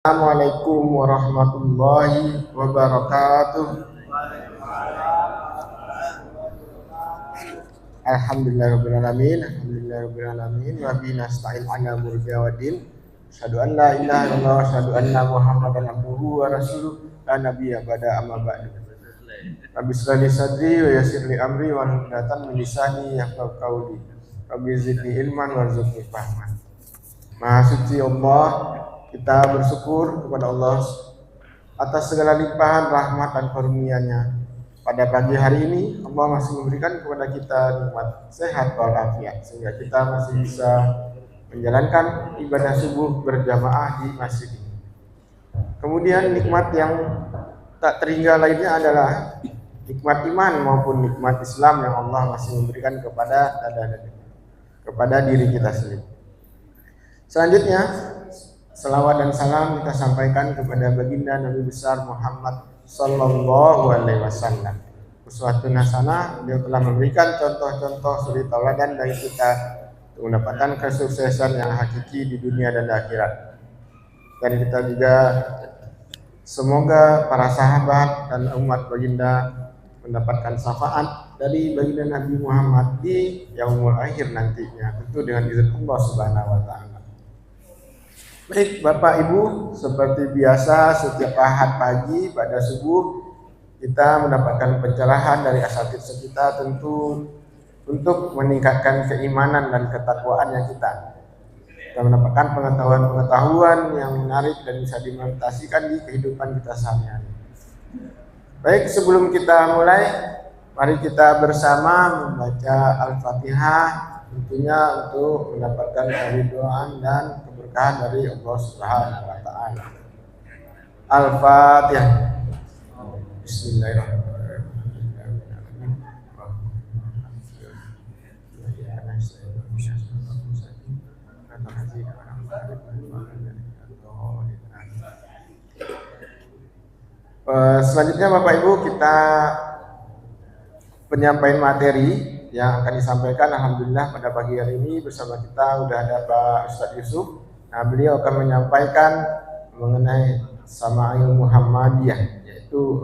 Assalamualaikum warahmatullahi wabarakatuh. Alhamdulillahirrahmanirrahim. Wa bihi nasta'in ala umuri waddin. Asyhadu an la ilaha illallah wa asyhadu anna Muhammadan abduhu wa rasuluh. La nabiyya ba'da amma ba'du. Rabbi shrah li sadri wa yassir li amri wa hlul 'uqdatam min lisani yafqahu qawli. Rabbi zidni ilman warzuqni fahman. Maha suci Allah, kita bersyukur kepada Allah atas segala limpahan rahmat dan karunia-Nya. Pada pagi hari ini Allah masih memberikan kepada kita nikmat sehat walafiat sehingga kita masih bisa menjalankan ibadah subuh berjamaah di masjid ini. Kemudian nikmat yang tak terhingga lainnya adalah nikmat iman maupun nikmat Islam yang Allah masih memberikan kepada diri kita sendiri. Selanjutnya, selawat dan salam kita sampaikan kepada baginda Nabi besar Muhammad sallallahu alaihi wasallam. Uswatun hasanah, beliau telah memberikan contoh-contoh suri tauladan dari kita untuk mendapatkan kesuksesan yang hakiki di dunia dan di akhirat. Dan kita juga semoga para sahabat dan umat baginda mendapatkan syafaat dari baginda Nabi Muhammad di yaumul akhir nantinya, tentu dengan izin Allah Subhanahu wa taala. Baik Bapak Ibu, seperti biasa setiap ahad pagi pada subuh kita mendapatkan pencerahan dari asatidz kita tentu untuk meningkatkan keimanan dan ketakwaan yang kita mendapatkan pengetahuan yang menarik dan bisa diimplementasikan di kehidupan kita sehari-hari. Baik, sebelum kita mulai, mari kita bersama membaca Al-Fatihah, tentunya untuk mendapatkan keridhaan dan keberkahan dari Allah Subhanahu wa taala. Al-Fatihah. Bismillahirrahmanirrahim. Selanjutnya Bapak Ibu, kita penyampaian materi yang akan disampaikan. Alhamdulillah pada pagi hari ini bersama kita sudah ada Pak Ustadz Yusuf. Nah, beliau akan menyampaikan mengenai Sama'il Muhammadiyah, yaitu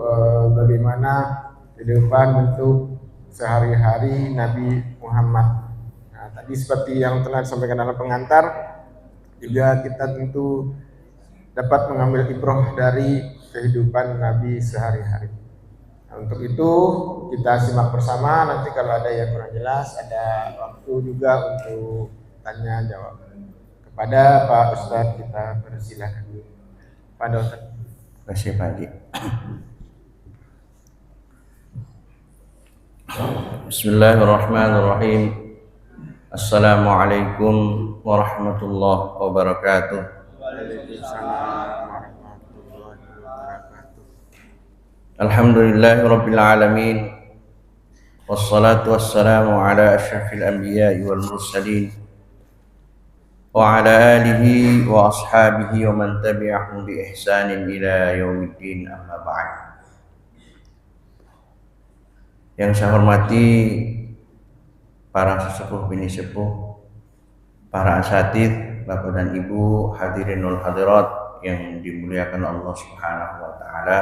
bagaimana kehidupan bentuk sehari-hari Nabi Muhammad. Nah, tadi seperti yang telah disampaikan dalam pengantar, juga kita tentu dapat mengambil ibrah dari kehidupan Nabi sehari-hari. Nah, untuk itu kita simak bersama. Nanti kalau ada yang kurang jelas, ada waktu juga untuk tanya jawab. Kepada Pak Ustadz kita persilakan. Pak Dokter. Terima kasih Pak Haji. Bismillahirrahmanirrahim. Assalamualaikum warahmatullahi wabarakatuh. Waalaikumsalam warahmatullahi wabarakatuh. Alhamdulillahirabbil alamin. Wassalatu wassalamu ala asyrafil anbiya'i wal mursalin wa ala alihi wa ashabihi wa man tabi'ahum bi ihsanin ila yaumiddin, amma ba'd. Yang saya hormati para sesepuh bini sepuh, para asatidz, Bapak dan Ibu, hadirinul hadirat yang dimuliakan Allah Subhanahu wa taala.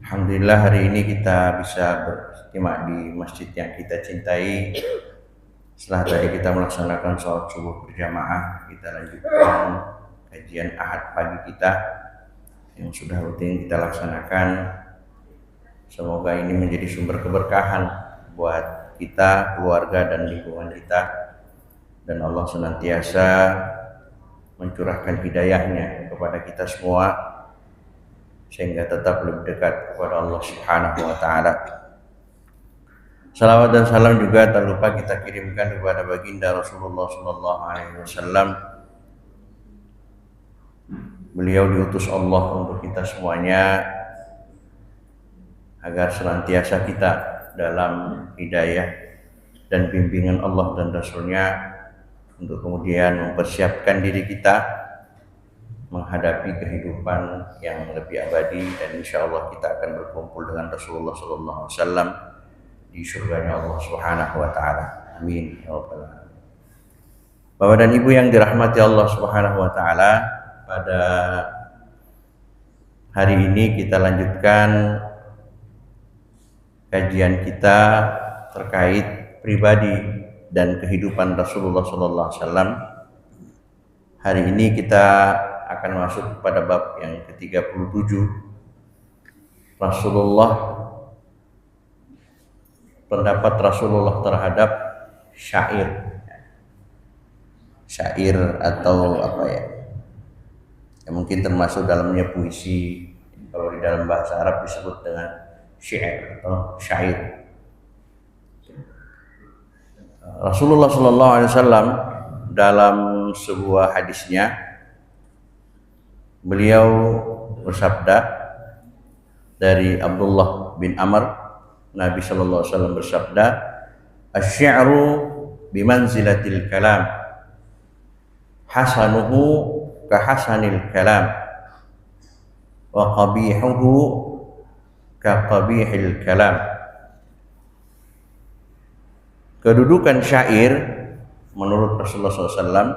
Alhamdulillah hari ini kita bisa beristimewa di masjid yang kita cintai. Setelah tadi kita melaksanakan sholat subuh berjamaah, kita lanjutkan kajian ahad pagi kita yang sudah rutin kita laksanakan. Semoga ini menjadi sumber keberkahan buat kita, keluarga dan lingkungan kita, dan Allah senantiasa mencurahkan hidayahnya kepada kita semua sehingga tetap lebih dekat kepada Allah Subhanahu wa taala. Salawat dan salam juga tak lupa kita kirimkan kepada baginda Rasulullah sallallahu alaihi wasallam. Beliau diutus Allah untuk kita semuanya agar senantiasa kita dalam hidayah dan bimbingan Allah dan Rasul-Nya, untuk kemudian mempersiapkan diri kita menghadapi kehidupan yang lebih abadi, dan insya Allah kita akan berkumpul dengan Rasulullah sallallahu alaihi wasallam di surganya Allah Subhanahu wa taala. Amin ya rabbal alamin. Bapak dan Ibu yang dirahmati Allah Subhanahu wa taala, pada hari ini kita lanjutkan kajian kita terkait pribadi dan kehidupan Rasulullah SAW. Hari ini kita akan masuk pada bab yang ke-37, pendapat Rasulullah terhadap syair atau apa ya, mungkin termasuk dalamnya puisi. Kalau di dalam bahasa Arab disebut dengan syair atau syair. Rasulullah SAW dalam sebuah hadisnya beliau bersabda dari Abdullah bin Amr, Nabi SAW bersabda, "Asy-syi'ru bimanzilatil kalam, hasanuhu kahasanil kalam, wa qabihuhu kaqabihil kalam." Kedudukan syair menurut Rasulullah SAW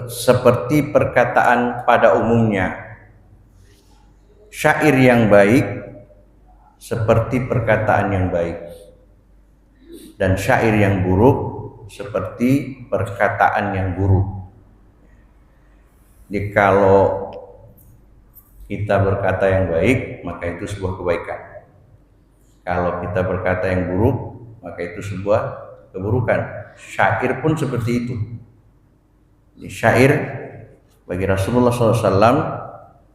seperti perkataan pada umumnya. Syair yang baik seperti perkataan yang baik, dan syair yang buruk seperti perkataan yang buruk. Jadi kalau kita berkata yang baik, maka itu sebuah kebaikan. Kalau kita berkata yang buruk, maka itu sebuah keburukan. Syair pun seperti itu. Jadi syair bagi Rasulullah SAW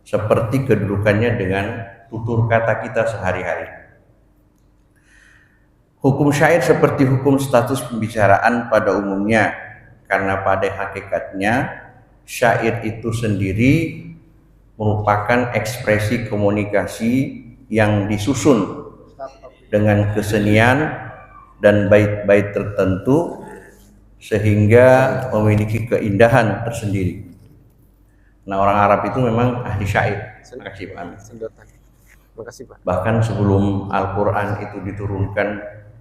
seperti kedudukannya dengan tutur kata kita sehari-hari. Hukum syair seperti hukum status pembicaraan pada umumnya, karena pada hakikatnya syair itu sendiri merupakan ekspresi komunikasi yang disusun dengan kesenian dan bait-bait tertentu sehingga memiliki keindahan tersendiri. Nah, orang Arab itu memang ahli syair. Makasih Pak. Bahkan sebelum Al-Quran itu diturunkan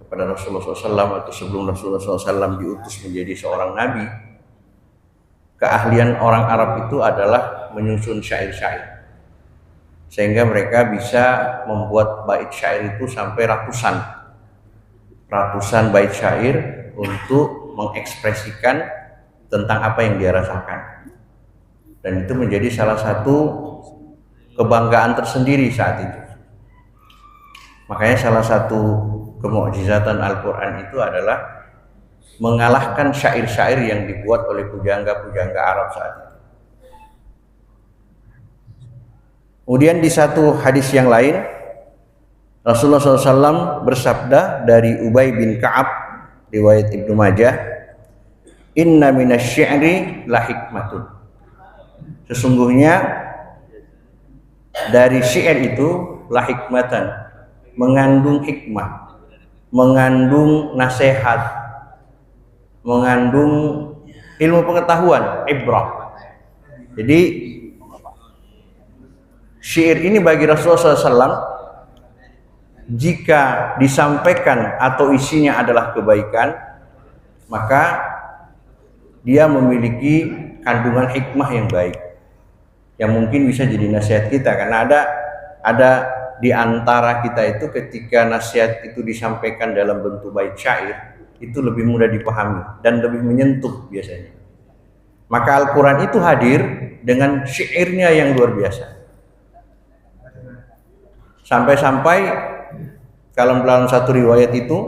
kepada Rasulullah SAW atau sebelum Rasulullah SAW diutus menjadi seorang nabi, keahlian orang Arab itu adalah menyusun syair-syair, sehingga mereka bisa membuat bait syair itu sampai ratusan bait syair untuk mengekspresikan tentang apa yang dia rasakan, dan itu menjadi salah satu kebanggaan tersendiri saat itu. Makanya salah satu kemukjizatan Al-Quran itu adalah mengalahkan syair-syair yang dibuat oleh pujangga-pujangga Arab saat itu. Kemudian di satu hadis yang lain, Rasulullah SAW bersabda dari Ubay bin Ka'ab, riwayat Ibnu Majah, "Inna minasy-syi'ri la hikmatun." Sesungguhnya dari syair itu la hikmatan, mengandung hikmah, mengandung nasihat, mengandung ilmu pengetahuan, ibrah. Jadi syair ini bagi Rasulullah SAW, jika disampaikan atau isinya adalah kebaikan, maka dia memiliki kandungan hikmah yang baik, yang mungkin bisa jadi nasihat kita. Karena ada di antara kita itu ketika nasihat itu disampaikan dalam bentuk bait syair, itu lebih mudah dipahami dan lebih menyentuh biasanya. Maka Al-Quran itu hadir dengan syairnya yang luar biasa. Sampai-sampai kalau dalam satu riwayat itu,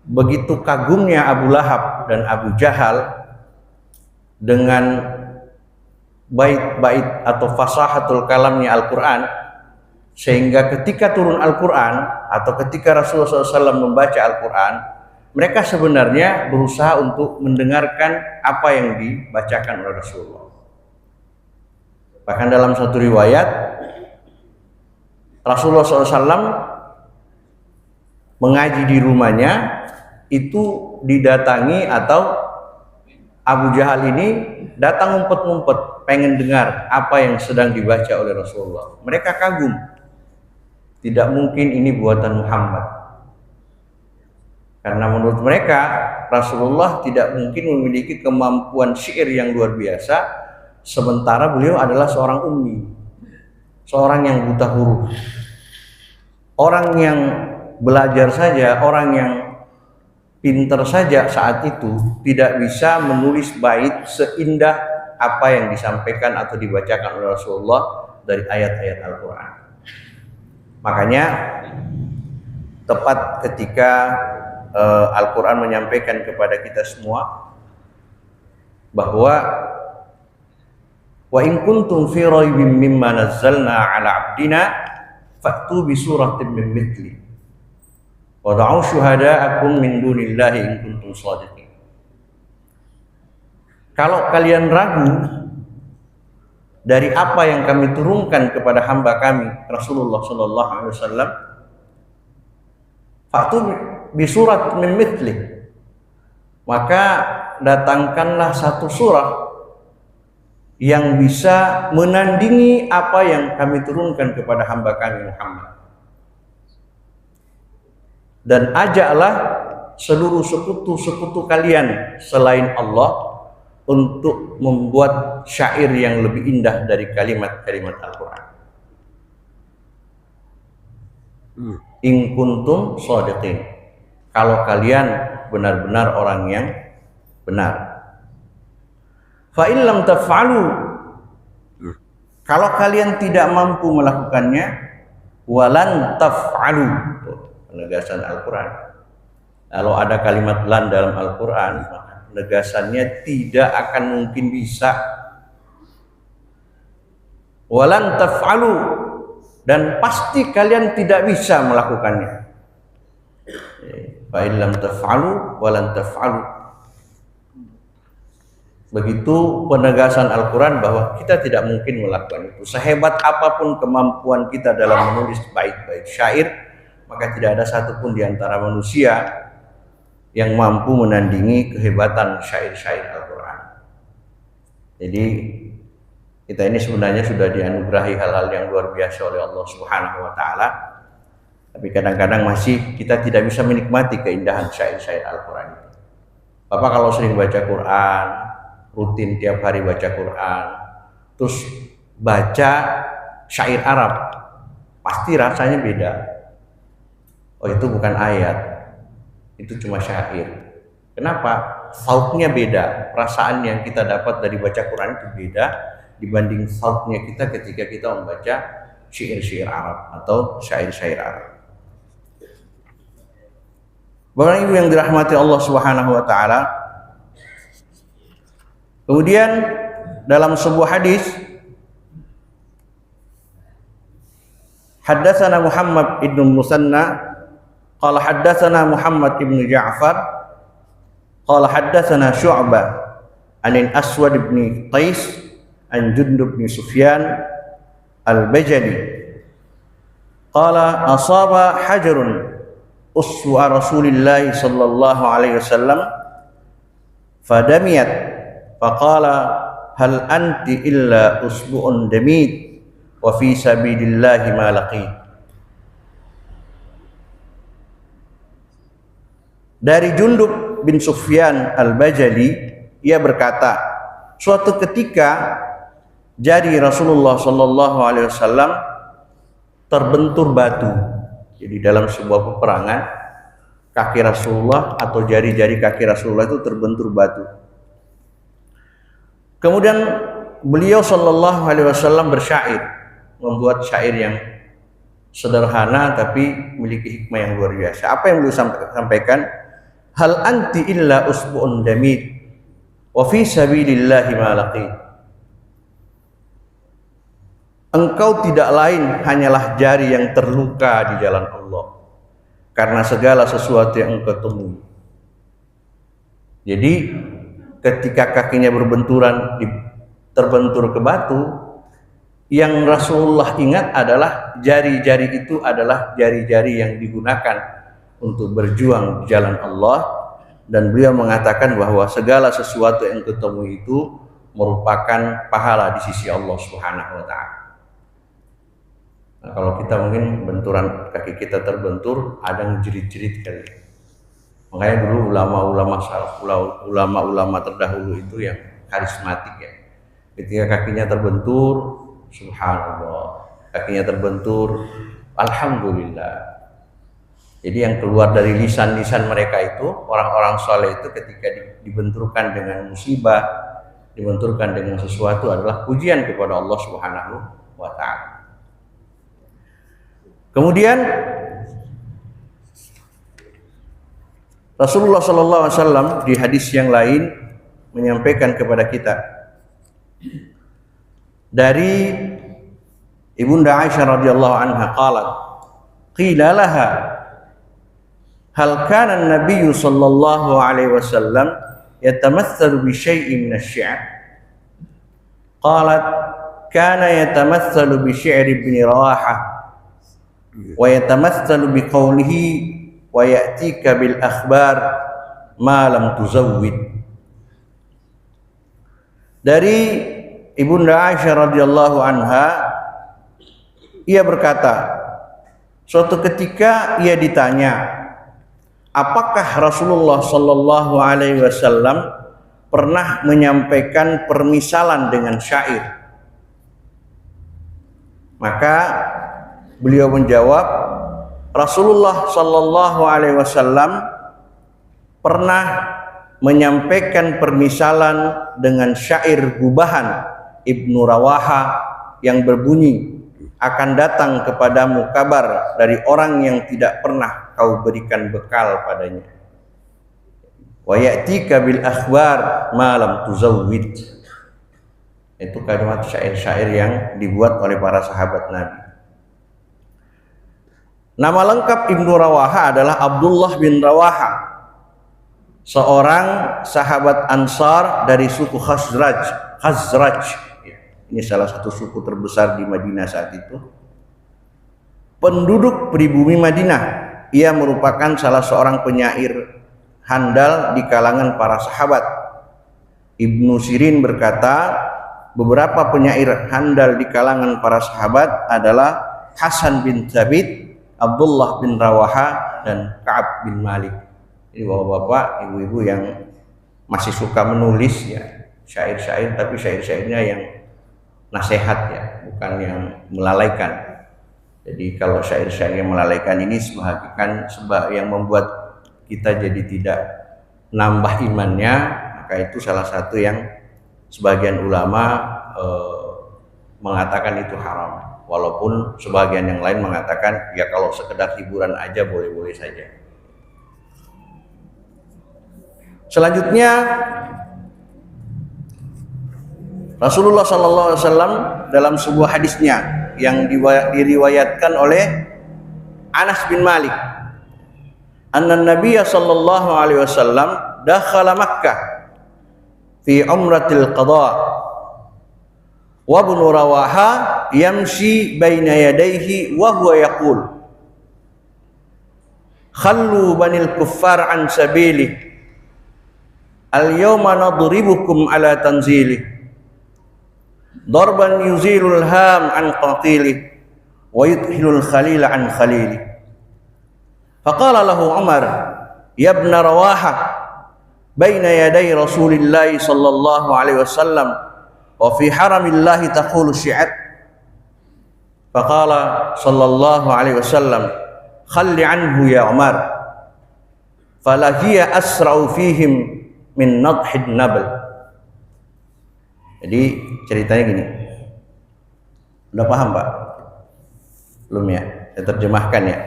begitu kagumnya Abu Lahab dan Abu Jahal dengan bait-bait atau fasahatul kalamnya Al-Quran, sehingga ketika turun Al-Quran atau ketika Rasulullah SAW membaca Al-Quran, mereka sebenarnya berusaha untuk mendengarkan apa yang dibacakan oleh Rasulullah. Bahkan dalam satu riwayat, Rasulullah SAW mengaji di rumahnya, itu didatangi atau Abu Jahal ini datang ngumpet-ngumpet pengen dengar apa yang sedang dibaca oleh Rasulullah. Mereka kagum, tidak mungkin ini buatan Muhammad, karena menurut mereka Rasulullah tidak mungkin memiliki kemampuan syair yang luar biasa sementara beliau adalah seorang ummi, seorang yang buta huruf, orang yang belajar saja, orang yang pinter saja saat itu tidak bisa menulis bait seindah apa yang disampaikan atau dibacakan oleh Rasulullah dari ayat-ayat Al-Quran. Makanya tepat ketika Al-Quran menyampaikan kepada kita semua bahwa wa in kuntum fi raibin mimma nazzalna ala abdina fa'tu bi suratin min mithli wa da'u syuhada'akum min dunillahi in kuntum shadiqin. Kalau kalian ragu dari apa yang kami turunkan kepada hamba kami Rasulullah sallallahu alaihi wasallam, fa'tu bi surat min mithli, maka datangkanlah satu surah yang bisa menandingi apa yang kami turunkan kepada hamba kami Muhammad. Dan ajaklah seluruh sekutu-sekutu kalian selain Allah untuk membuat syair yang lebih indah dari kalimat-kalimat Al-Quran. In kuntum shadiqin, kalau kalian benar-benar orang yang benar. Fa in lam taf'alu, kalau kalian tidak mampu melakukannya, walan taf'alu, penegasan Al-Quran. Kalau ada kalimat lan dalam Al-Quran, maka penegasannya tidak akan mungkin bisa. Walan taf'alu, dan pasti kalian tidak bisa melakukannya. Fa in lam taf'alu walan taf'alu. Begitu penegasan Al-Quran bahwa kita tidak mungkin melakukan itu. Sehebat apapun kemampuan kita dalam menulis bait-bait syair, maka tidak ada satupun di antara manusia yang mampu menandingi kehebatan syair-syair Al-Quran. Jadi kita ini sebenarnya sudah dianugerahi hal-hal yang luar biasa oleh Allah Subhanahu wa Ta'ala, tapi kadang-kadang masih kita tidak bisa menikmati keindahan syair-syair Al-Quran. Bapak kalau sering baca Quran, rutin tiap hari baca Quran, terus baca syair Arab, pasti rasanya beda. Oh, itu bukan ayat, itu cuma syair. Kenapa? Sautnya beda. Perasaan yang kita dapat dari baca Quran itu beda dibanding sautnya kita ketika kita membaca syair-syair Arab atau syair-syair Arab. Bapak Ibu yang dirahmati Allah Subhanahu wa Ta'ala, kemudian dalam sebuah hadis, haddatsana Muhammad ibn Musanna qala haddatsana Muhammad ibn Ja'far qala haddatsana Syu'bah an Aswad ibn Qais an Jundub bin Sufyan al-Bajali qala asaba hajarun uswa Rasulillah sallallahu alaihi wasallam fadamiyat faqala hal anti illa usbu'un damit wa fi sabilillahi ma laqit. Dari Jundub bin Sufyan al-Bajali, ia berkata, suatu ketika jari Rasulullah sallallahu alaihi wasallam terbentur batu. Jadi dalam sebuah peperangan, kaki Rasulullah atau jari-jari kaki Rasulullah itu terbentur batu. Kemudian beliau sallallahu alaihi wasallam bersyair, membuat syair yang sederhana tapi memiliki hikmah yang luar biasa. Apa yang beliau sampaikan? Hal anti illa usbu'un damit wa fi sabilillahi ma laqit. Engkau tidak lain hanyalah jari yang terluka di jalan Allah karena segala sesuatu yang engkau temui. Jadi ketika kakinya terbentur ke batu, yang Rasulullah ingat adalah jari-jari itu adalah jari-jari yang digunakan untuk berjuang di jalan Allah, dan beliau mengatakan bahwa segala sesuatu yang engkau temui itu merupakan pahala di sisi Allah Subhanahu wa Ta'ala. Nah, kalau kita mungkin benturan kaki kita terbentur, ada yang jerit-jerit kali. Makanya dulu ulama-ulama terdahulu itu yang karismatik ya, Ketika kakinya terbentur, subhanallah. Kakinya terbentur, alhamdulillah. Jadi yang keluar dari lisan-lisan mereka itu, orang-orang soleh itu ketika dibenturkan dengan musibah, dibenturkan dengan sesuatu adalah pujian kepada Allah Subhanahu wa ta'ala. Kemudian Rasulullah SAW di hadis yang lain menyampaikan kepada kita dari Ibunda Aisyah radhiyallahu anha qalat qila laha hal kana an-nabiy sallallahu alaihi wasallam yatamatsalu bi syai'in min asy-syi'r qalat kana yatamatsalu bi syi'r ibn Rawahah wa yatamatsalu bi qawlihi wa ya'tika bil akhbar ma lam tuzawwid. Dari Ibunda Aisyah radhiyallahu anha, ia berkata, suatu ketika ia ditanya, apakah Rasulullah sallallahu alaihi wasallam pernah menyampaikan permisalan dengan syair? Maka beliau menjawab, Rasulullah sallallahu alaihi wasallam pernah menyampaikan permisalan dengan syair gubahan Ibnu Rawahah yang berbunyi, akan datang kepadamu kabar dari orang yang tidak pernah kau berikan bekal padanya. Wa ya'tika bil akhbar ma lam tuzawwid. Itu kalimat syair-syair yang dibuat oleh para sahabat Nabi. Nama lengkap Ibnu Rawahah adalah Abdullah bin Rawahah, seorang sahabat Ansar dari suku Khazraj. Ini salah satu suku terbesar di Madinah saat itu. Penduduk pribumi Madinah. Ia merupakan salah seorang penyair handal di kalangan para sahabat. Ibnu Sirin berkata, beberapa penyair handal di kalangan para sahabat adalah Hasan bin Thabit, Abdullah bin Rawahah, dan Ka'ab bin Malik. Ini bapak-bapak, ibu-ibu yang masih suka menulis ya syair-syair, tapi syair-syairnya yang nasihat ya, bukan yang melalaikan. Jadi kalau syair-syair yang melalaikan ini sebab yang membuat kita jadi tidak nambah imannya, maka itu salah satu yang sebagian ulama mengatakan itu haram. Walaupun sebagian yang lain mengatakan ya kalau sekedar hiburan aja boleh-boleh saja. Selanjutnya Rasulullah SAW dalam sebuah hadisnya yang diriwayatkan oleh Anas bin Malik, anna Nabiya sallallahu alaihi wasallam dakhala Makkah fi umratil qada wa ibnu Rawaha yamshi baina yadayhi wa huwa yaqul khallu banil kuffar an sabili al yawma nadribukum ala tanzili darban yuzilul ham an qatili wa yudhilul khalila an khalili. Faqala lahu Umar ya ibn Rawaha baina yaday Rasulillah sallallahu alaihi wasallam wa fi haramillahi taqulu syi'r. Faqala sallallahu alaihi wasallam khalli anhu ya Umar falahiya asra'u fihim min nadhid nabl. Jadi ceritanya gini, udah paham Pak? Belum ya? Saya terjemahkan ya.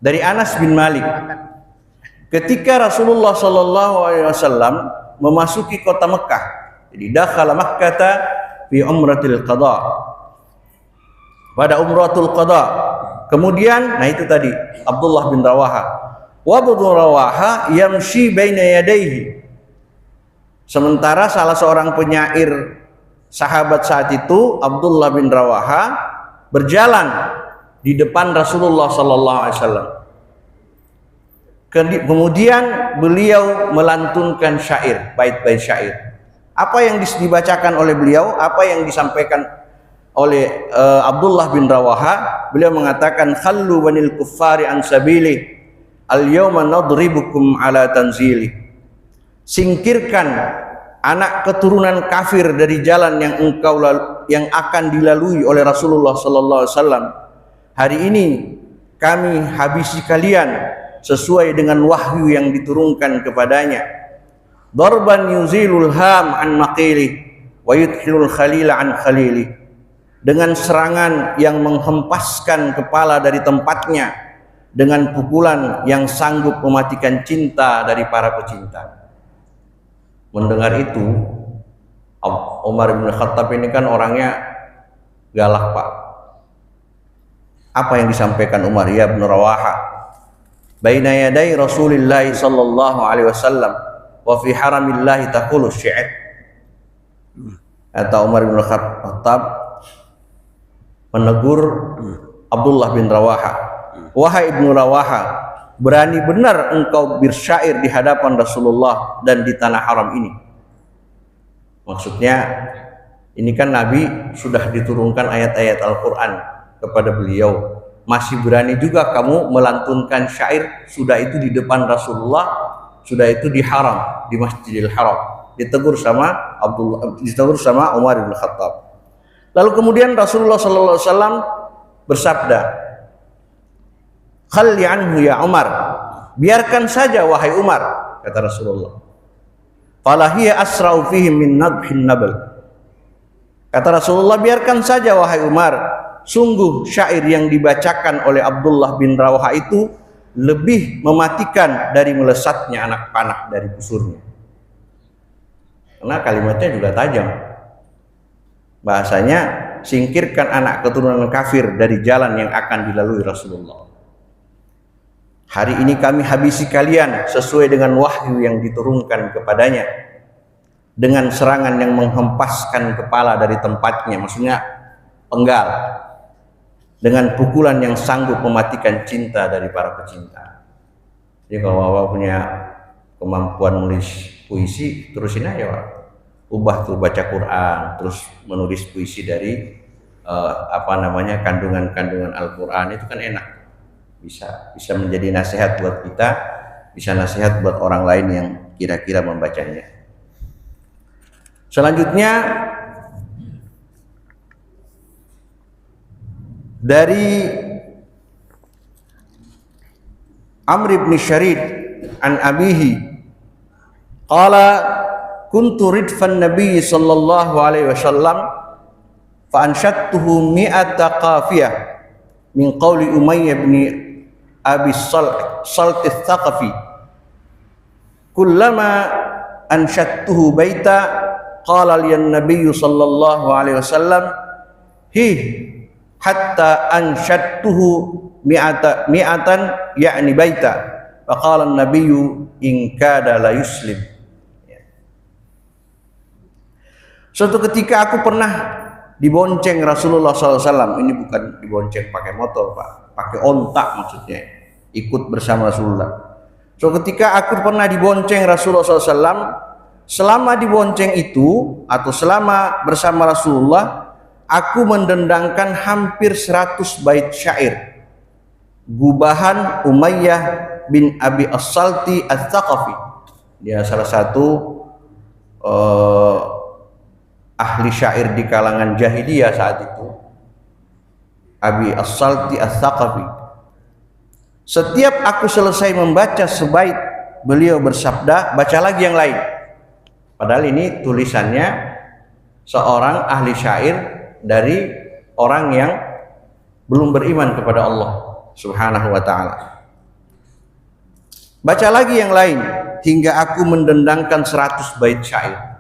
Dari Anas bin Malik, ketika Rasulullah SAW memasuki kota Mekah, jadi dakhala Makkata fi umratil qada, pada umratul qada. Kemudian, nah itu tadi Abdullah bin Rawaha, wa ibnu Rawaha yamshi baina yadayhi. Sementara salah seorang penyair sahabat saat itu, Abdullah bin Rawaha, berjalan di depan Rasulullah SAW. Kemudian beliau melantunkan syair, bait-bait syair. Apa yang dibacakan oleh beliau, apa yang disampaikan oleh Abdullah bin Rawaha, beliau mengatakan khallu banil kuffari an sabili al yawma nadribukum ala tanzili. Singkirkan anak keturunan kafir dari jalan yang akan dilalui oleh Rasulullah sallallahu alaihi wasallam. Hari ini kami habisi kalian sesuai dengan wahyu yang diturunkan kepadanya. Darban yuzilul ham an maqili wa yudkhilul khalila an khalili. Dengan serangan yang menghempaskan kepala dari tempatnya, dengan pukulan yang sanggup mematikan cinta dari para pecinta. Mendengar itu, Umar bin Khattab ini kan orangnya galak, Pak. Apa yang disampaikan Umar? Ya bin Rawaha, baina yaday Rasulillah sallallahu alaihi wasallam wa fi haramillahi taqulu syi'r. Kata Umar bin Khattab menegur Abdullah bin Rawaha, wahai ibnu Rawaha, berani benar engkau bersyair di hadapan Rasulullah dan di tanah haram ini. Maksudnya ini kan Nabi sudah diturunkan ayat-ayat Al-Quran kepada beliau, masih berani juga kamu melantunkan syair, sudah itu di depan Rasulullah, sudah itu di haram, di Masjidil Haram. Ditegur sama Umar bin Khattab. Lalu kemudian Rasulullah sallallahu alaihi wasallam bersabda, "Khalli anhu ya Umar." Biarkan saja wahai Umar, kata Rasulullah. "Fala hiya asra'u fihim min nadhin nabal." Kata Rasulullah, biarkan saja wahai Umar, sungguh syair yang dibacakan oleh Abdullah bin Rawaha itu lebih mematikan dari melesatnya anak panah dari busurnya. Karena kalimatnya juga tajam. Bahasanya, singkirkan anak keturunan kafir dari jalan yang akan dilalui Rasulullah. Hari ini kami habisi kalian sesuai dengan wahyu yang diturunkan kepadanya, dengan serangan yang menghempaskan kepala dari tempatnya, maksudnya penggal, dengan pukulan yang sanggup mematikan cinta dari para pecinta. Jadi kalau Bapak punya kemampuan menulis puisi, terusin aja Pak. Ubah tuh baca Quran, terus menulis puisi dari kandungan-kandungan Al-Quran, itu kan enak. Bisa menjadi nasihat buat kita, bisa nasihat buat orang lain yang kira-kira membacanya. Selanjutnya dari Amr bin Syarid an abihi qala kuntu ridfan nabiy sallallahu alaihi wasallam fa anshadtuhu mi'ata qafiyah min qawli Umayyah bin Abi Salt al-Thaqafi kullama anshadtuhu baita qala liyan nabiy sallallahu alaihi wasallam hatta anshadtuhu mi'atan ya'ni baita faqala an-nabiy in kada la yuslim. Suatu ketika aku pernah dibonceng Rasulullah SAW. Ini bukan dibonceng pakai motor Pak, pakai ontak maksudnya, ikut bersama Rasulullah. Suatu ketika aku pernah dibonceng Rasulullah SAW. Selama dibonceng itu atau selama bersama Rasulullah, aku mendendangkan hampir 100 bait syair gubahan Umayyah bin Abi As-Salti Al-Thaqafi. Dia salah satu ahli syair di kalangan jahiliyah saat itu, Abi As-Salti Al-Thaqafi. Setiap aku selesai membaca sebait, beliau bersabda, baca lagi yang lain. Padahal ini tulisannya seorang ahli syair dari orang yang belum beriman kepada Allah Subhanahu wa ta'ala. Baca lagi yang lain hingga aku mendendangkan 100 bait syair.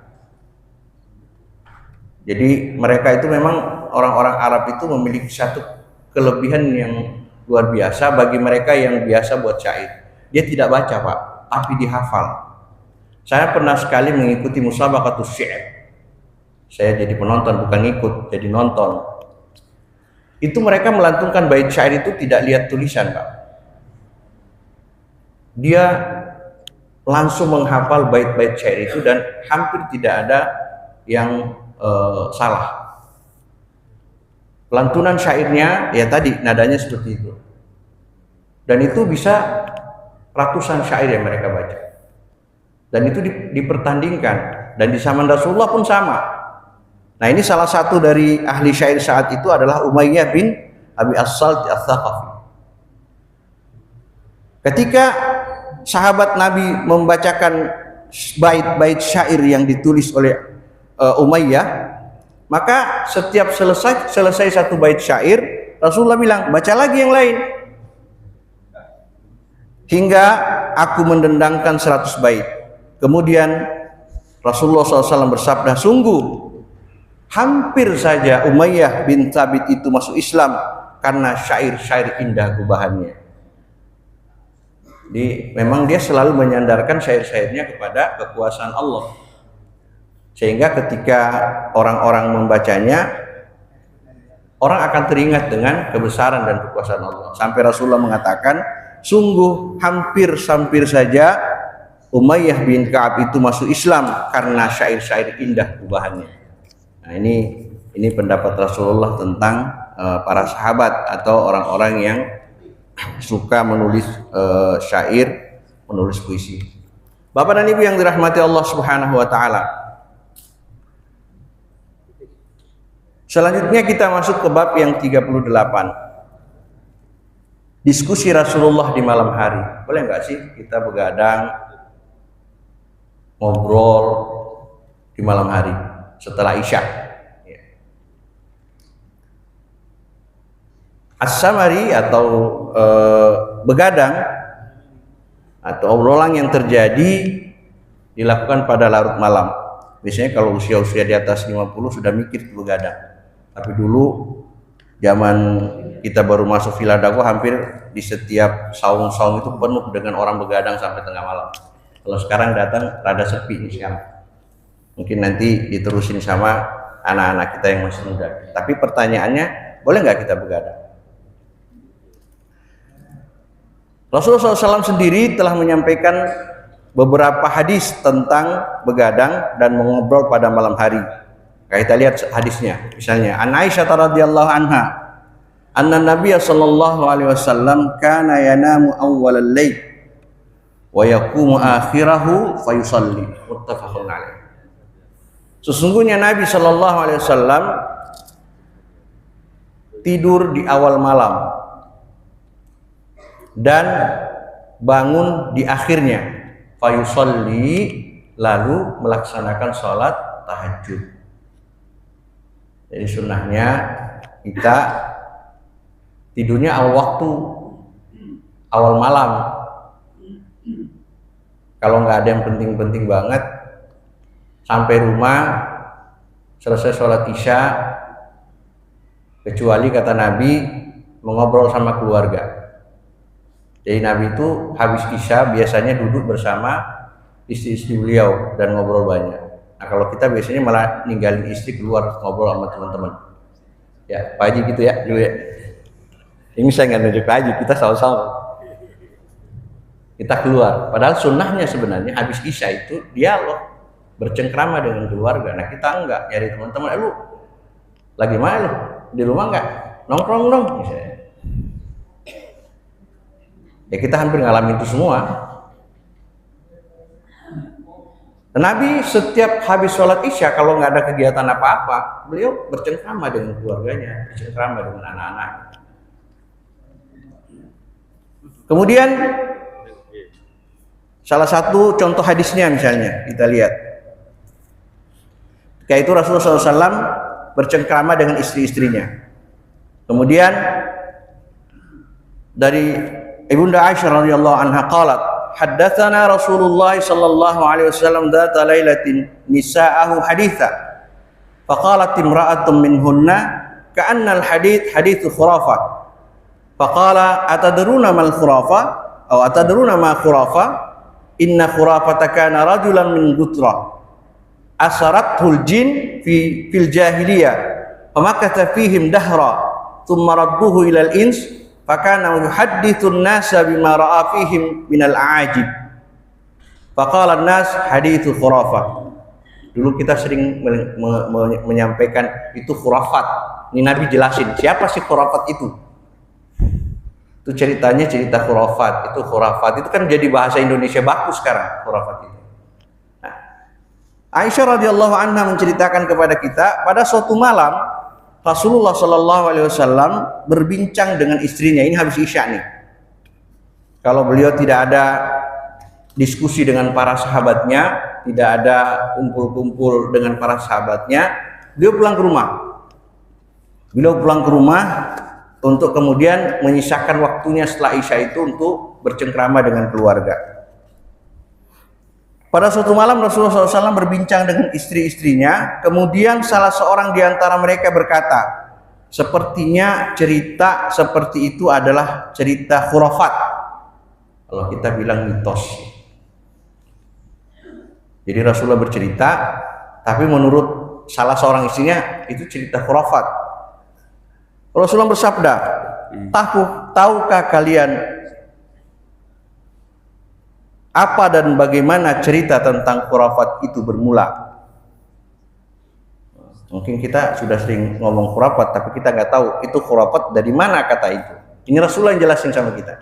Jadi mereka itu memang orang-orang Arab itu memiliki satu kelebihan yang luar biasa bagi mereka yang biasa buat syair. Dia tidak baca Pak, tapi dihafal. Saya pernah sekali mengikuti musabaqatus syair. Saya jadi penonton, bukan ikut, jadi nonton. Itu mereka melantunkan bait syair itu tidak lihat tulisan Pak. Dia langsung menghafal bait-bait syair itu dan hampir tidak ada yang salah. Lantunan syairnya ya tadi nadanya seperti itu. Dan itu bisa ratusan syair yang mereka baca. Dan itu dipertandingkan dan di zaman Rasulullah pun sama. Nah, ini salah satu dari ahli syair saat itu adalah Umayyah bin Abi As-Salt Ats-Tsaqafi. Ketika sahabat Nabi membacakan bait-bait syair yang ditulis oleh Umayyah, maka setiap selesai satu bait syair, Rasulullah bilang, baca lagi yang lain. Hingga aku mendendangkan 100 bait. Kemudian Rasulullah SAW bersabda, sungguh hampir saja Umayyah bin Thabit itu masuk Islam karena syair-syair indah gubahannya. Jadi memang dia selalu menyandarkan syair-syairnya kepada kekuasaan Allah. Sehingga ketika orang-orang membacanya, orang akan teringat dengan kebesaran dan kekuasaan Allah. Sampai Rasulullah mengatakan, sungguh hampir saja Umayyah bin Ka'ab itu masuk Islam karena syair-syair indah gubahannya. Nah, ini pendapat Rasulullah tentang para sahabat atau orang-orang yang suka menulis syair, menulis puisi. Bapak dan Ibu yang dirahmati Allah Subhanahu wa taala. Selanjutnya kita masuk ke bab yang 38. Diskusi Rasulullah di malam hari. Boleh nggak sih kita begadang, ngobrol di malam hari setelah Isya? As-samari atau begadang atau obrolan yang terjadi dilakukan pada larut malam. Biasanya kalau usia-usia di atas 50 sudah mikir begadang. Tapi dulu zaman kita baru masuk Villa Dago, hampir di setiap saung-saung itu penuh dengan orang begadang sampai tengah malam. Kalau sekarang datang rada sepi nih sekarang. Mungkin nanti diterusin sama anak-anak kita yang masih muda. Tapi pertanyaannya, boleh nggak kita begadang? Rasulullah SAW sendiri telah menyampaikan beberapa hadis tentang begadang dan mengobrol pada malam hari. Kita lihat hadisnya. Misalnya, An Aisyah radhiyallahu anha, anna Nabiya sallallahu alaihi wasallam kana yanamu awwalal lail wa yaqumu akhirahu fayusalli. Muttafaqun alaih. Sesungguhnya Nabi sallallahu alaihi wasallam tidur di awal malam dan bangun di akhirnya, fayusalli, lalu melaksanakan sholat tahajud. Jadi sunnahnya kita tidurnya awal waktu, awal malam. Kalau nggak ada yang penting-penting banget, sampai rumah selesai sholat Isya, kecuali kata Nabi mengobrol sama keluarga. Jadi Nabi itu habis Isya biasanya duduk bersama istri-istri beliau dan ngobrol banyak. Nah, kalau kita biasanya malah ninggalin istri keluar ngobrol sama teman-teman. Ya, Pak Haji gitu ya dulu ya. Ini saya nggak nunjuk Pak Haji, kita sama-sama. Kita keluar. Padahal sunnahnya sebenarnya habis Isya itu dialog, bercengkrama dengan keluarga. Nah, kita enggak, nyari teman-teman, lu lagi mana lu? Di rumah enggak? Nongkrong dong misalnya. Ya kita hampir ngalamin itu semua. Nabi setiap habis sholat Isya, kalau nggak ada kegiatan apa-apa, beliau bercengkrama dengan keluarganya, bercengkrama dengan anak-anak. Kemudian salah satu contoh hadisnya misalnya kita lihat, ketika itu Rasulullah SAW bercengkrama dengan istri-istrinya. Kemudian dari Ibunda Aisyah radhiyallahu anha qalat, haddatsana Rasulullah sallallahu alaihi wasallam dzata lailatin nisa'ahu haditsa. Faqalat imra'atun minhunna ka'anna al-hadits hadits khurafah. Faqala atadruna mal khurafah aw atadruna ma khurafah? Inna khurafata kana rajulan min Gutra. Asarathul jin fil jahiliyah. Famakatha fihim dahra thumma radduhu ila al-ins. Fakana yuhadditsun nasa bima ra'a fihim minal a'ajib. Faqala an-nas haditsu khurafah. Dulu kita sering menyampaikan itu khurafat. Ini Nabi jelasin siapa sih khurafat itu. Itu ceritanya cerita khurafat. Itu khurafat itu kan jadi bahasa Indonesia baku sekarang, khurafat itu. Nah, Aisyah radhiyallahu anha menceritakan kepada kita, pada suatu malam Rasulullah Shallallahu Alaihi Wasallam berbincang dengan istrinya. Ini habis isya nih. Kalau beliau tidak ada diskusi dengan para sahabatnya, tidak ada kumpul-kumpul dengan para sahabatnya, beliau pulang ke rumah. Beliau pulang ke rumah untuk kemudian menyisakan waktunya setelah isya itu untuk bercengkrama dengan keluarga. Pada suatu malam Rasulullah SAW berbincang dengan istri-istrinya, kemudian salah seorang di antara mereka berkata, sepertinya cerita seperti itu adalah cerita khurafat. Kalau kita bilang mitos. Jadi Rasulullah bercerita, tapi menurut salah seorang istrinya itu cerita khurafat. Rasulullah bersabda, tahukah kalian apa dan bagaimana cerita tentang khurafat itu bermula? Mungkin kita sudah sering ngomong khurafat, tapi kita nggak tahu itu khurafat dari mana kata itu. Ini Rasulullah yang jelasin sama kita.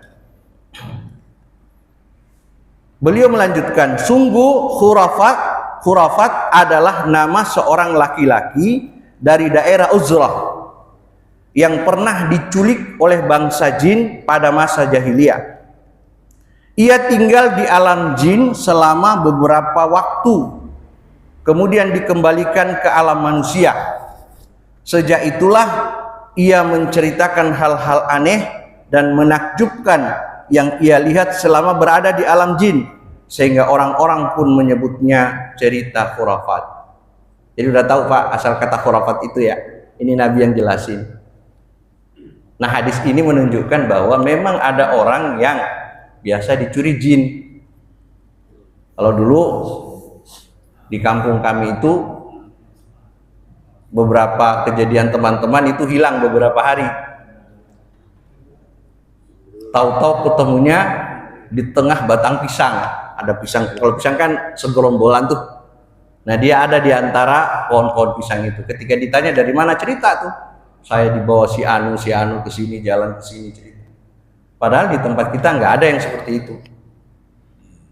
Beliau melanjutkan, sungguh khurafat adalah nama seorang laki-laki dari daerah Uzrah yang pernah diculik oleh bangsa jin pada masa jahiliyah. Ia tinggal di alam jin selama beberapa waktu, kemudian dikembalikan ke alam manusia. Sejak itulah ia menceritakan hal-hal aneh dan menakjubkan yang ia lihat selama berada di alam jin, sehingga orang-orang pun menyebutnya cerita khurafat. Jadi udah tahu Pak asal kata khurafat itu ya. Ini Nabi yang jelasin. Nah, hadis ini menunjukkan bahwa memang ada orang yang biasa dicuri jin. Kalau dulu di kampung kami itu beberapa kejadian teman-teman itu hilang beberapa hari. Tahu-tahu ketemunya di tengah batang pisang. Ada pisang, kalau pisang kan segerombolan tuh. Nah, dia ada di antara pohon-pohon pisang itu. Ketika ditanya dari mana, cerita tuh, saya dibawa si anu ke sini, jalan ke sini, cerita. Padahal di tempat kita nggak ada yang seperti itu.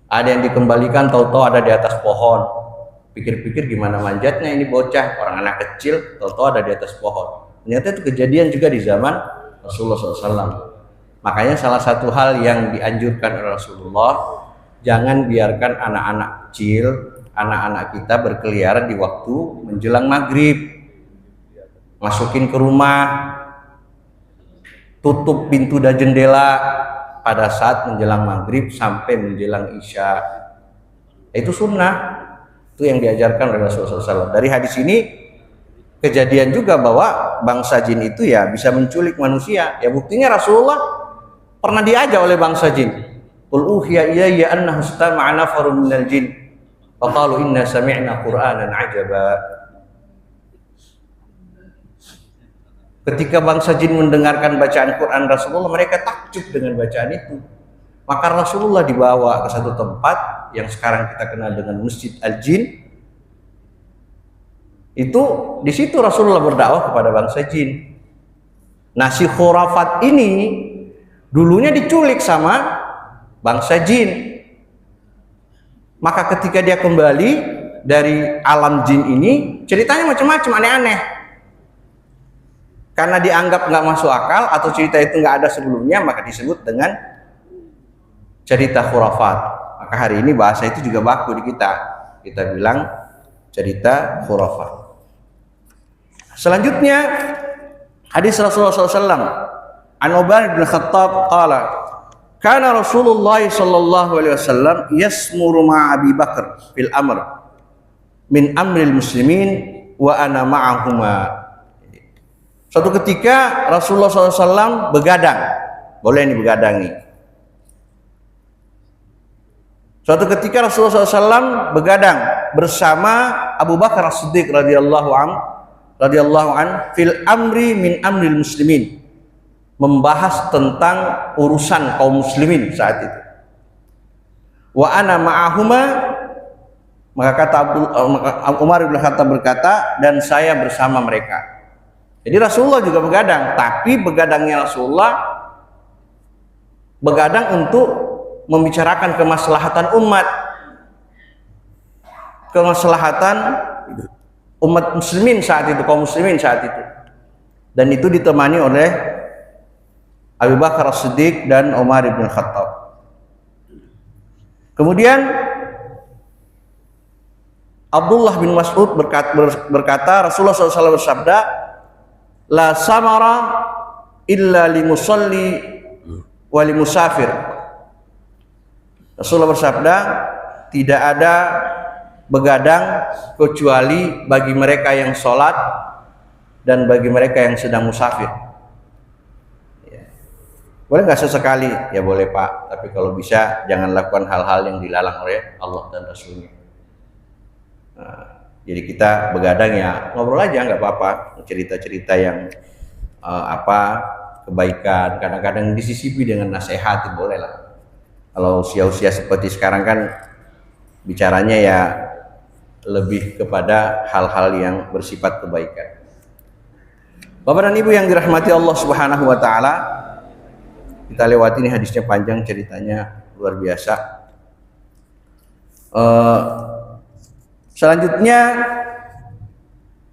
Ada yang dikembalikan tahu-tahu ada di atas pohon. Pikir-pikir gimana manjatnya ini bocah, orang anak kecil, tahu-tahu ada di atas pohon. Ternyata itu kejadian juga di zaman Rasulullah SAW. Makanya salah satu hal yang dianjurkan oleh Rasulullah, jangan biarkan anak-anak kecil, anak-anak kita berkeliaran di waktu menjelang maghrib. Masukin ke rumah, tutup pintu dan jendela pada saat menjelang maghrib sampai menjelang isya. Itu sunnah, itu yang diajarkan oleh Rasulullah SAW. Dari hadis ini kejadian juga bahwa bangsa jin itu ya bisa menculik manusia. Ya buktinya Rasulullah pernah diajak oleh bangsa jin. Qul uhiya ilayya annahu istama'a nafarun minal jin fa qalu inna sami'na qur'anan 'ajaba. Ketika bangsa jin mendengarkan bacaan Quran Rasulullah, mereka takjub dengan bacaan itu. Maka Rasulullah dibawa ke satu tempat yang sekarang kita kenal dengan Masjid Al-Jin. Itu di situ Rasulullah berdakwah kepada bangsa jin. Nah, si khurafat ini dulunya diculik sama bangsa jin. Maka ketika dia kembali dari alam jin ini, ceritanya macam-macam aneh-aneh. Karena dianggap nggak masuk akal atau cerita itu nggak ada sebelumnya, maka disebut dengan cerita khurafat. Maka hari ini bahasa itu juga baku di kita. Kita bilang cerita khurafat. Selanjutnya hadis Rasulullah SAW. An Umar bin Khattab qala, kana Rasulullah sallallahu alaihi wasallam yasmuru ma'a Abi Bakar fil amr min amril muslimin wa ana ma'ahuma. Suatu ketika Rasulullah SAW begadang, boleh nih begadang nih. Suatu ketika Rasulullah SAW begadang bersama Abu Bakar As-Siddiq radhiyallahu an fil amri min amril muslimin, membahas tentang urusan kaum muslimin saat itu. Wa ana ma'ahuma, maka kata Umar bin Khattab berkata, dan saya bersama mereka. Jadi Rasulullah juga begadang, tapi begadangnya Rasulullah begadang untuk membicarakan kemaslahatan umat. kemaslahatan umat muslimin saat itu, kaum muslimin saat itu. Dan itu ditemani oleh Abu Bakar As-Siddiq dan Umar bin Khattab. Kemudian Abdullah bin Mas'ud berkata, Rasulullah SAW bersabda, la samara illa limusalli wa limusafir. Rasulullah bersabda, tidak ada begadang kecuali bagi mereka yang sholat dan bagi mereka yang sedang musafir. Boleh nggak sesekali? Ya boleh Pak, tapi kalau bisa jangan lakukan hal-hal yang dilarang oleh Allah dan Rasulnya. Nah, jadi kita begadang ya ngobrol aja nggak apa-apa, cerita-cerita yang kebaikan, kadang-kadang disisipi dengan nasihat, boleh lah. Kalau usia-usia seperti sekarang kan bicaranya ya lebih kepada hal-hal yang bersifat kebaikan. Bapak dan Ibu yang dirahmati Allah Subhanahu wa taala, kita lewati ini hadisnya panjang, ceritanya luar biasa. Selanjutnya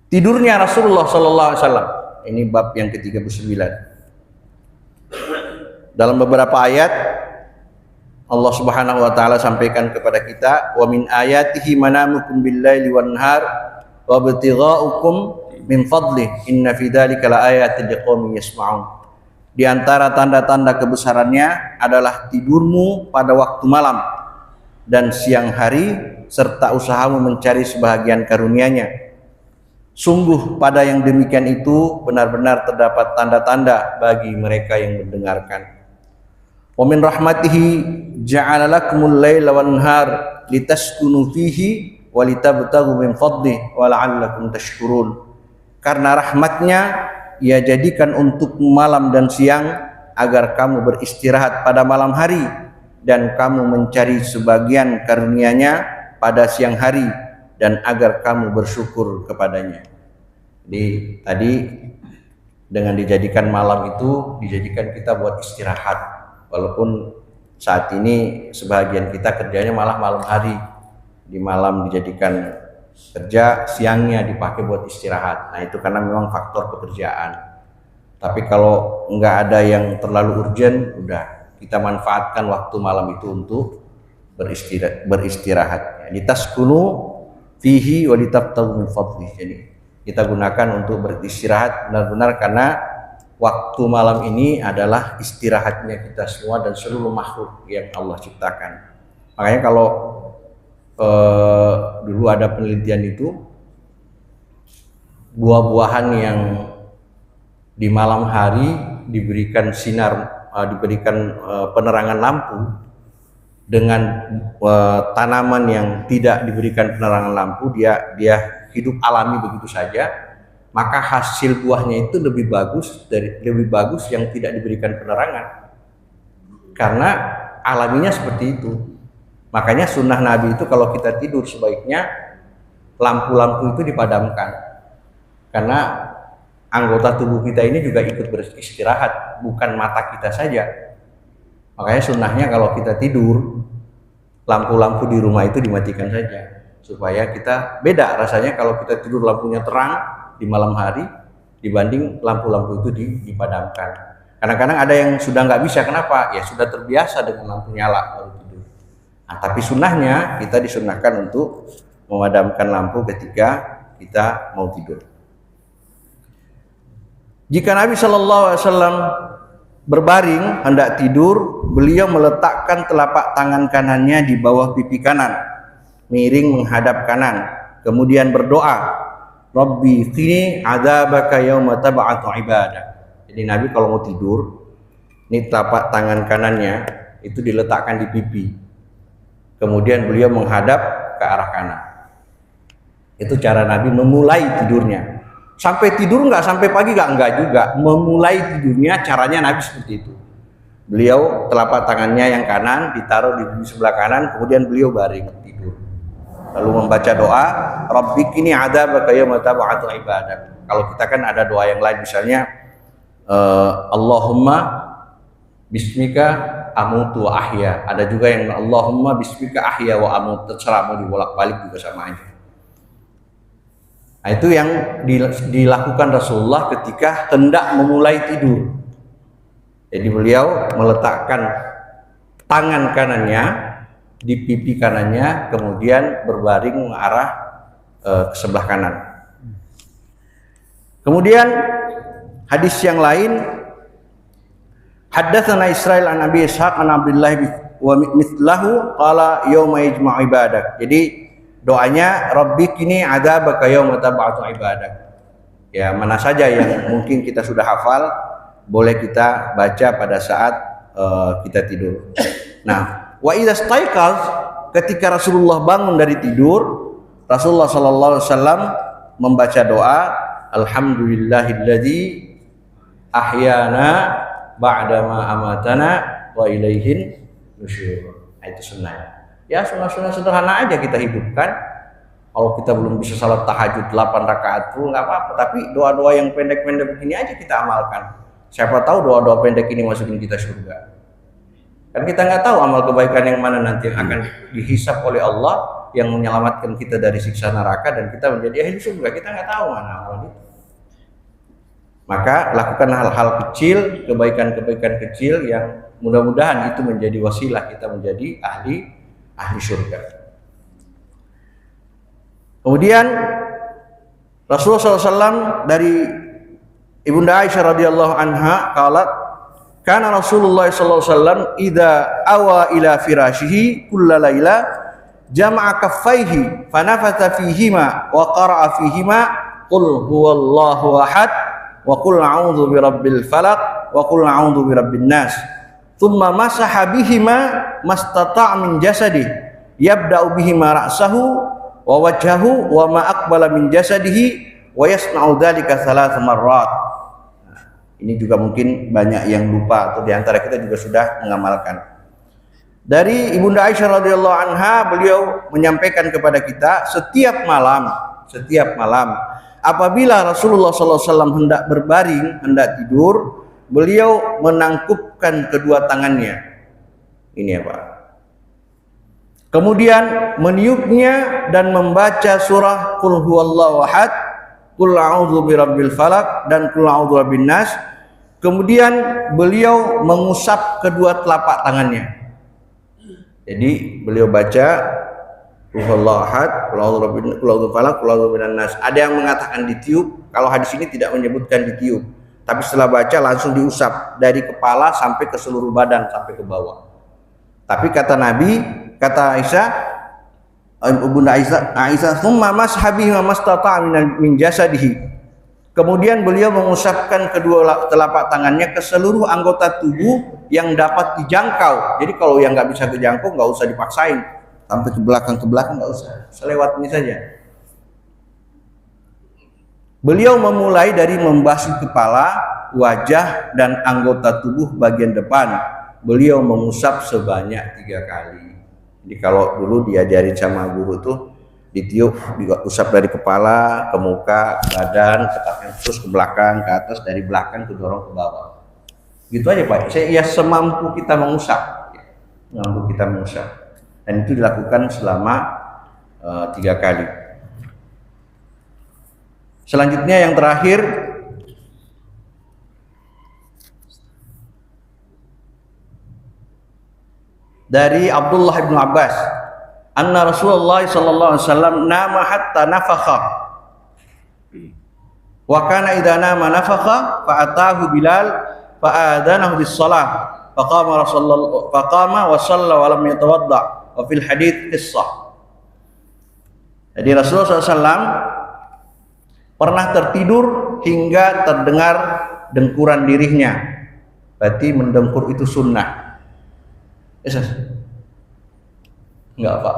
tidurnya Rasulullah Sallallahu Alaihi Wasallam. Ini bab yang ke-39. Dalam beberapa ayat Allah Subhanahu wa taala sampaikan kepada kita, wa min ayatihi manamukum bil-laili wan-nahar wa ibtigha'ukum min fadlih inna fi dzalika laayatin liqaumin yasma'un. Di antara tanda-tanda kebesarannya adalah tidurmu pada waktu malam dan siang hari serta usahamu mencari sebahagian karunia-Nya. Sungguh pada yang demikian itu benar-benar terdapat tanda-tanda bagi mereka yang mendengarkan. Wa min rahmatihi ja'ala lakumul laila wan nahar litaskunu fihi wa litabtaghu min fadlihi wa la'allakum tashkurun. Karena rahmatnya Ia jadikan untuk malam dan siang agar kamu beristirahat pada malam hari dan kamu mencari sebagian karunia-Nya pada siang hari dan agar kamu bersyukur kepadanya. Jadi tadi dengan dijadikan malam itu dijadikan kita buat istirahat, walaupun saat ini sebagian kita kerjanya malah malam hari. Di malam dijadikan kerja, siangnya dipakai buat istirahat. Nah itu karena memang faktor pekerjaan. Tapi kalau nggak ada yang terlalu urgent, udah kita manfaatkan waktu malam itu untuk beristirahat. Litaskunu fihi wa litabtaghu min fadlih. Jadi kita gunakan untuk beristirahat benar-benar karena waktu malam ini adalah istirahatnya kita semua dan seluruh makhluk yang Allah ciptakan. Makanya kalau dulu ada penelitian itu, buah-buahan yang di malam hari diberikan sinar, diberikan penerangan lampu dengan tanaman yang tidak diberikan penerangan lampu, dia hidup alami begitu saja, maka hasil buahnya itu lebih bagus yang tidak diberikan penerangan, karena alaminya seperti itu. Makanya sunnah Nabi itu kalau kita tidur sebaiknya lampu-lampu itu dipadamkan, karena anggota tubuh kita ini juga ikut beristirahat, bukan mata kita saja. Makanya sunnahnya kalau kita tidur, lampu-lampu di rumah itu dimatikan saja, supaya kita beda rasanya kalau kita tidur lampunya terang di malam hari dibanding lampu-lampu itu dipadamkan. Kadang-kadang ada yang sudah nggak bisa, kenapa? Ya sudah terbiasa dengan lampu nyala baru tidur. Nah, tapi sunnahnya kita disunnahkan untuk memadamkan lampu ketika kita mau tidur. Jika Nabi Shallallahu Alaihi Wasallam berbaring hendak tidur, beliau meletakkan telapak tangan kanannya di bawah pipi kanan, miring menghadap kanan, kemudian berdoa, Rabbi qini adzabaka yauma tab'atu ibadah. Jadi Nabi kalau mau tidur, ini telapak tangan kanannya itu diletakkan di pipi, kemudian beliau menghadap ke arah kanan. Itu cara Nabi memulai tidurnya. Sampai tidur enggak, sampai pagi enggak juga. Memulai tidurnya caranya Nabi seperti itu. Beliau telapak tangannya yang kanan ditaruh di sebelah kanan, kemudian beliau baring tidur. Lalu membaca doa, Rabbikini adzabaka yauma tab'atu ibadak. Kalau kita kan ada doa yang lain, misalnya Allahumma bismika amutu wa ahya. Ada juga yang Allahumma bismika ahya wa amut. Terserah mau dibolak-balik juga sama aja. Nah, itu yang dilakukan Rasulullah ketika hendak memulai tidur. Jadi beliau meletakkan tangan kanannya di pipi kanannya, kemudian berbaring mengarah ke sebelah kanan. Kemudian hadis yang lain, haddatsana Israil an Abi Ishaq an Abdullah wa mithlahu qala yauma yajma'u ibadak. Jadi doanya Rabbi kini adzabaka yauma tab'atu ibadak. Ya, mana saja yang mungkin kita sudah hafal boleh kita baca pada saat kita tidur. Nah, wa idza staiqaz, ketika Rasulullah bangun dari tidur, Rasulullah sallallahu alaihi wasallam membaca doa alhamdulillahilladzi ahyana ba'dama amatana wa ilaihin nusyur. Nah, itu sunnah. Ya, sunnah-sunnah sederhana aja kita hidupkan. Kalau kita belum bisa salat tahajud 8 rakaat pun nggak apa-apa, tapi doa-doa yang pendek-pendek begini aja kita amalkan. Siapa tahu doa-doa pendek ini masukin kita surga. Kan kita nggak tahu amal kebaikan yang mana nanti yang akan dihisap oleh Allah yang menyelamatkan kita dari siksa neraka dan kita menjadi ahli surga. Kita nggak tahu mana amal itu. Maka lakukan hal-hal kecil, kebaikan-kebaikan kecil yang mudah-mudahan itu menjadi wasilah kita menjadi ahli surga. Kemudian Rasulullah SAW dari Ibunda Aisyah radhiyallahu anha qalat kana Rasulullah sallallahu alaihi wasallam idza awa ila firashihi kullalaila jama'a kaffaihi fanafatha fihima wa qara'a fihima qul huwallahu ahad wa qul a'udzu birabbil falaq wa qul a'udzu birabbin nas thumma masaha bihima mastata' min jasadihi yabda'u bihima ra'sahu wa wajhahu wa ma aqbala min jasadihi wa yasna'u dzalika thalath marrat. Ini juga mungkin banyak yang lupa atau diantara kita juga sudah mengamalkan. Dari Ibunda Aisyah radhiyallahu anha, beliau menyampaikan kepada kita setiap malam apabila Rasulullah SAW hendak berbaring, hendak tidur, beliau menangkupkan kedua tangannya. Ini ya Pak. Kemudian meniupnya dan membaca surah Qul huwallahu ahad, Qul a'udzu birabbil falaq dan Qul a'udzu birabbin nas. Kemudian beliau mengusap kedua telapak tangannya. Jadi beliau baca Qul huwallahu ahad, Qul a'udzu birabbil falaq, Qul a'udzu birabbin nas. Ada yang mengatakan ditiup, kalau hadis ini tidak menyebutkan ditiup. Tapi setelah baca langsung diusap dari kepala sampai ke seluruh badan sampai ke bawah. Tapi kata Nabi, kata Aisyah, Bunda Aisyah, "Tsumma mashabihi wa mastata'a min jasadihi." Kemudian beliau mengusapkan kedua telapak tangannya ke seluruh anggota tubuh yang dapat dijangkau. Jadi kalau yang nggak bisa dijangkau nggak usah dipaksain sampai ke belakang nggak usah, selewat ini saja. Beliau memulai dari membasuh kepala, wajah dan anggota tubuh bagian depan. Beliau mengusap sebanyak 3 kali. Jadi kalau dulu diajarin sama guru tuh ditiup, diusap dari kepala ke muka, ke badan, ke kaki, terus ke belakang, ke atas, dari belakang ke dorong ke bawah. Gitu aja Pak. Ya semampu kita mengusap, Dan itu dilakukan selama 3 kali. Selanjutnya yang terakhir dari Abdullah bin Abbas, anna Rasulullah sallallahu alaihi wasallam nama hatta nafakha. Wa kana idza nama nafakha fa atahu Bilal fa adanahu bis shalah. Faqama wa shalla wa lam yatawadda. Wa fil hadits qissah. Jadi Rasulullah SAW pernah tertidur hingga terdengar dengkuran dirinya. Berarti mendengkur itu sunnah. Enggak Pak,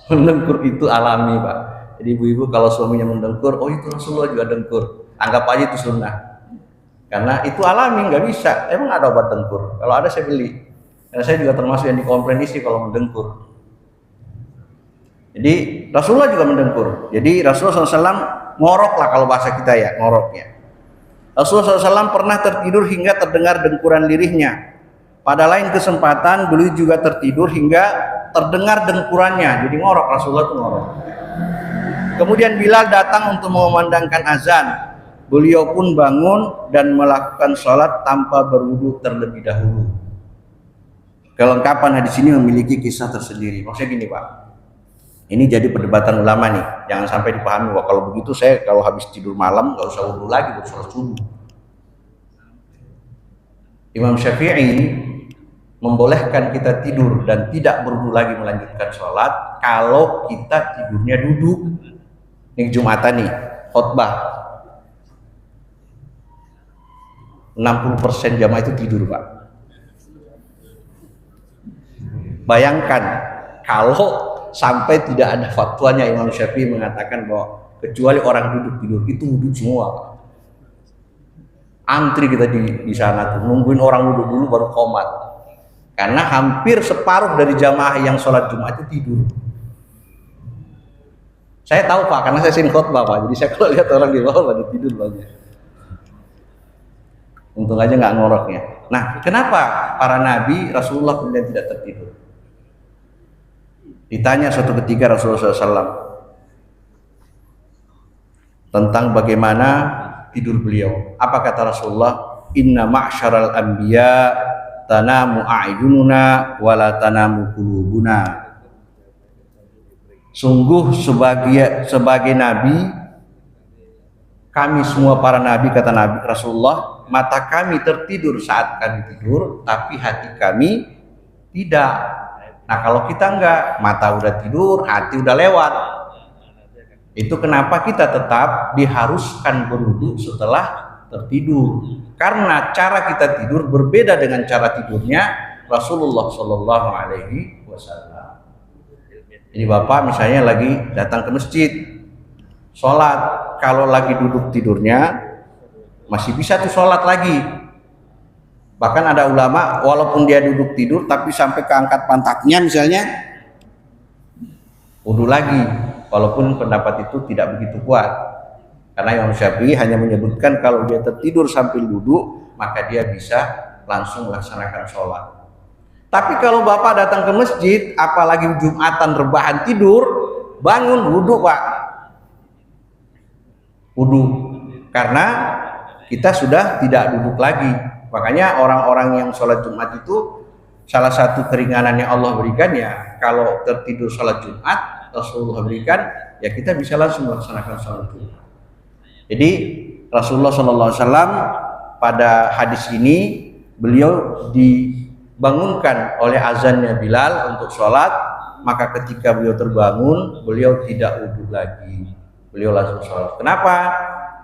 mendengkur itu alami Pak. Jadi ibu-ibu kalau suaminya mendengkur, oh itu Rasulullah juga dengkur, anggap aja itu sunnah. Karena itu alami, nggak bisa. Emang ada obat dengkur? Kalau ada saya beli. Karena saya juga termasuk yang dikomplain istri kalau mendengkur. Jadi Rasulullah juga mendengkur. Jadi Rasulullah SAW ngorok lah kalau bahasa kita ya, ngoroknya. Rasulullah SAW pernah tertidur hingga terdengar dengkuran lirihnya. Pada lain kesempatan beliau juga tertidur hingga terdengar dengkurannya. Jadi ngorok, Rasulullah itu ngorok. Kemudian Bilal datang untuk mengumandangkan azan. Beliau pun bangun dan melakukan sholat tanpa berwudu terlebih dahulu. Kelengkapan hadis ini memiliki kisah tersendiri. Maksudnya gini Pak, ini jadi perdebatan ulama nih. Jangan sampai dipahami, wah kalau begitu saya kalau habis tidur malam nggak usah wudu lagi buat sholat subuh. Imam Syafi'i membolehkan kita tidur dan tidak berwudu lagi melanjutkan sholat kalau kita tidurnya duduk. Ini Jumatan nih, khotbah 60% jamaah itu tidur Pak. Bayangkan kalau sampai tidak ada fatwanya Imam Syafi'i mengatakan bahwa kecuali orang duduk tidur itu wudhu semua. Antri kita di sana tuh nungguin orang wudhu dulu baru qomat. Karena hampir separuh dari jamaah yang sholat Jumat itu tidur. Saya tahu Pak, karena saya sering khotbah Pak. Jadi saya kalau lihat orang di bawah pada tidur banyak. Untung aja nggak ngoroknya. Nah, kenapa para nabi Rasulullah kemudian tidak tertidur? Ditanya suatu ketika Rasulullah SAW tentang bagaimana tidur beliau. Apa kata Rasulullah? Inna ma'syaral anbiya tanamu a'yununa wala tanamu qulubuna. Sungguh sebagai nabi, kami semua para nabi, kata Nabi Rasulullah, mata kami tertidur saat kami tidur, tapi hati kami tidak. Nah kalau kita enggak, mata udah tidur, hati udah lewat. Itu kenapa kita tetap diharuskan berwudu setelah tertidur. Karena cara kita tidur berbeda dengan cara tidurnya Rasulullah Shallallahu Alaihi Wasallam. Ini Bapak misalnya lagi datang ke masjid, sholat, kalau lagi duduk tidurnya masih bisa tuh sholat lagi. Bahkan ada ulama walaupun dia duduk tidur tapi sampai keangkat pantatnya misalnya, wudu lagi. Walaupun pendapat itu tidak begitu kuat. Karena Imam Syafi'i hanya menyebutkan kalau dia tertidur sambil duduk maka dia bisa langsung melaksanakan sholat. Tapi kalau Bapak datang ke masjid, apalagi Jumatan rebahan tidur, bangun wudu Pak. Wudu. Karena kita sudah tidak duduk lagi. Makanya orang-orang yang sholat Jumat itu salah satu keringanan yang Allah berikan ya, kalau tertidur sholat Jumat, Rasulullah berikan, ya kita bisa langsung melaksanakan sholat Jumat. Jadi Rasulullah SAW pada hadis ini beliau dibangunkan oleh azannya Bilal untuk sholat, maka ketika beliau terbangun, beliau tidak wudhu lagi, beliau langsung sholat. Kenapa?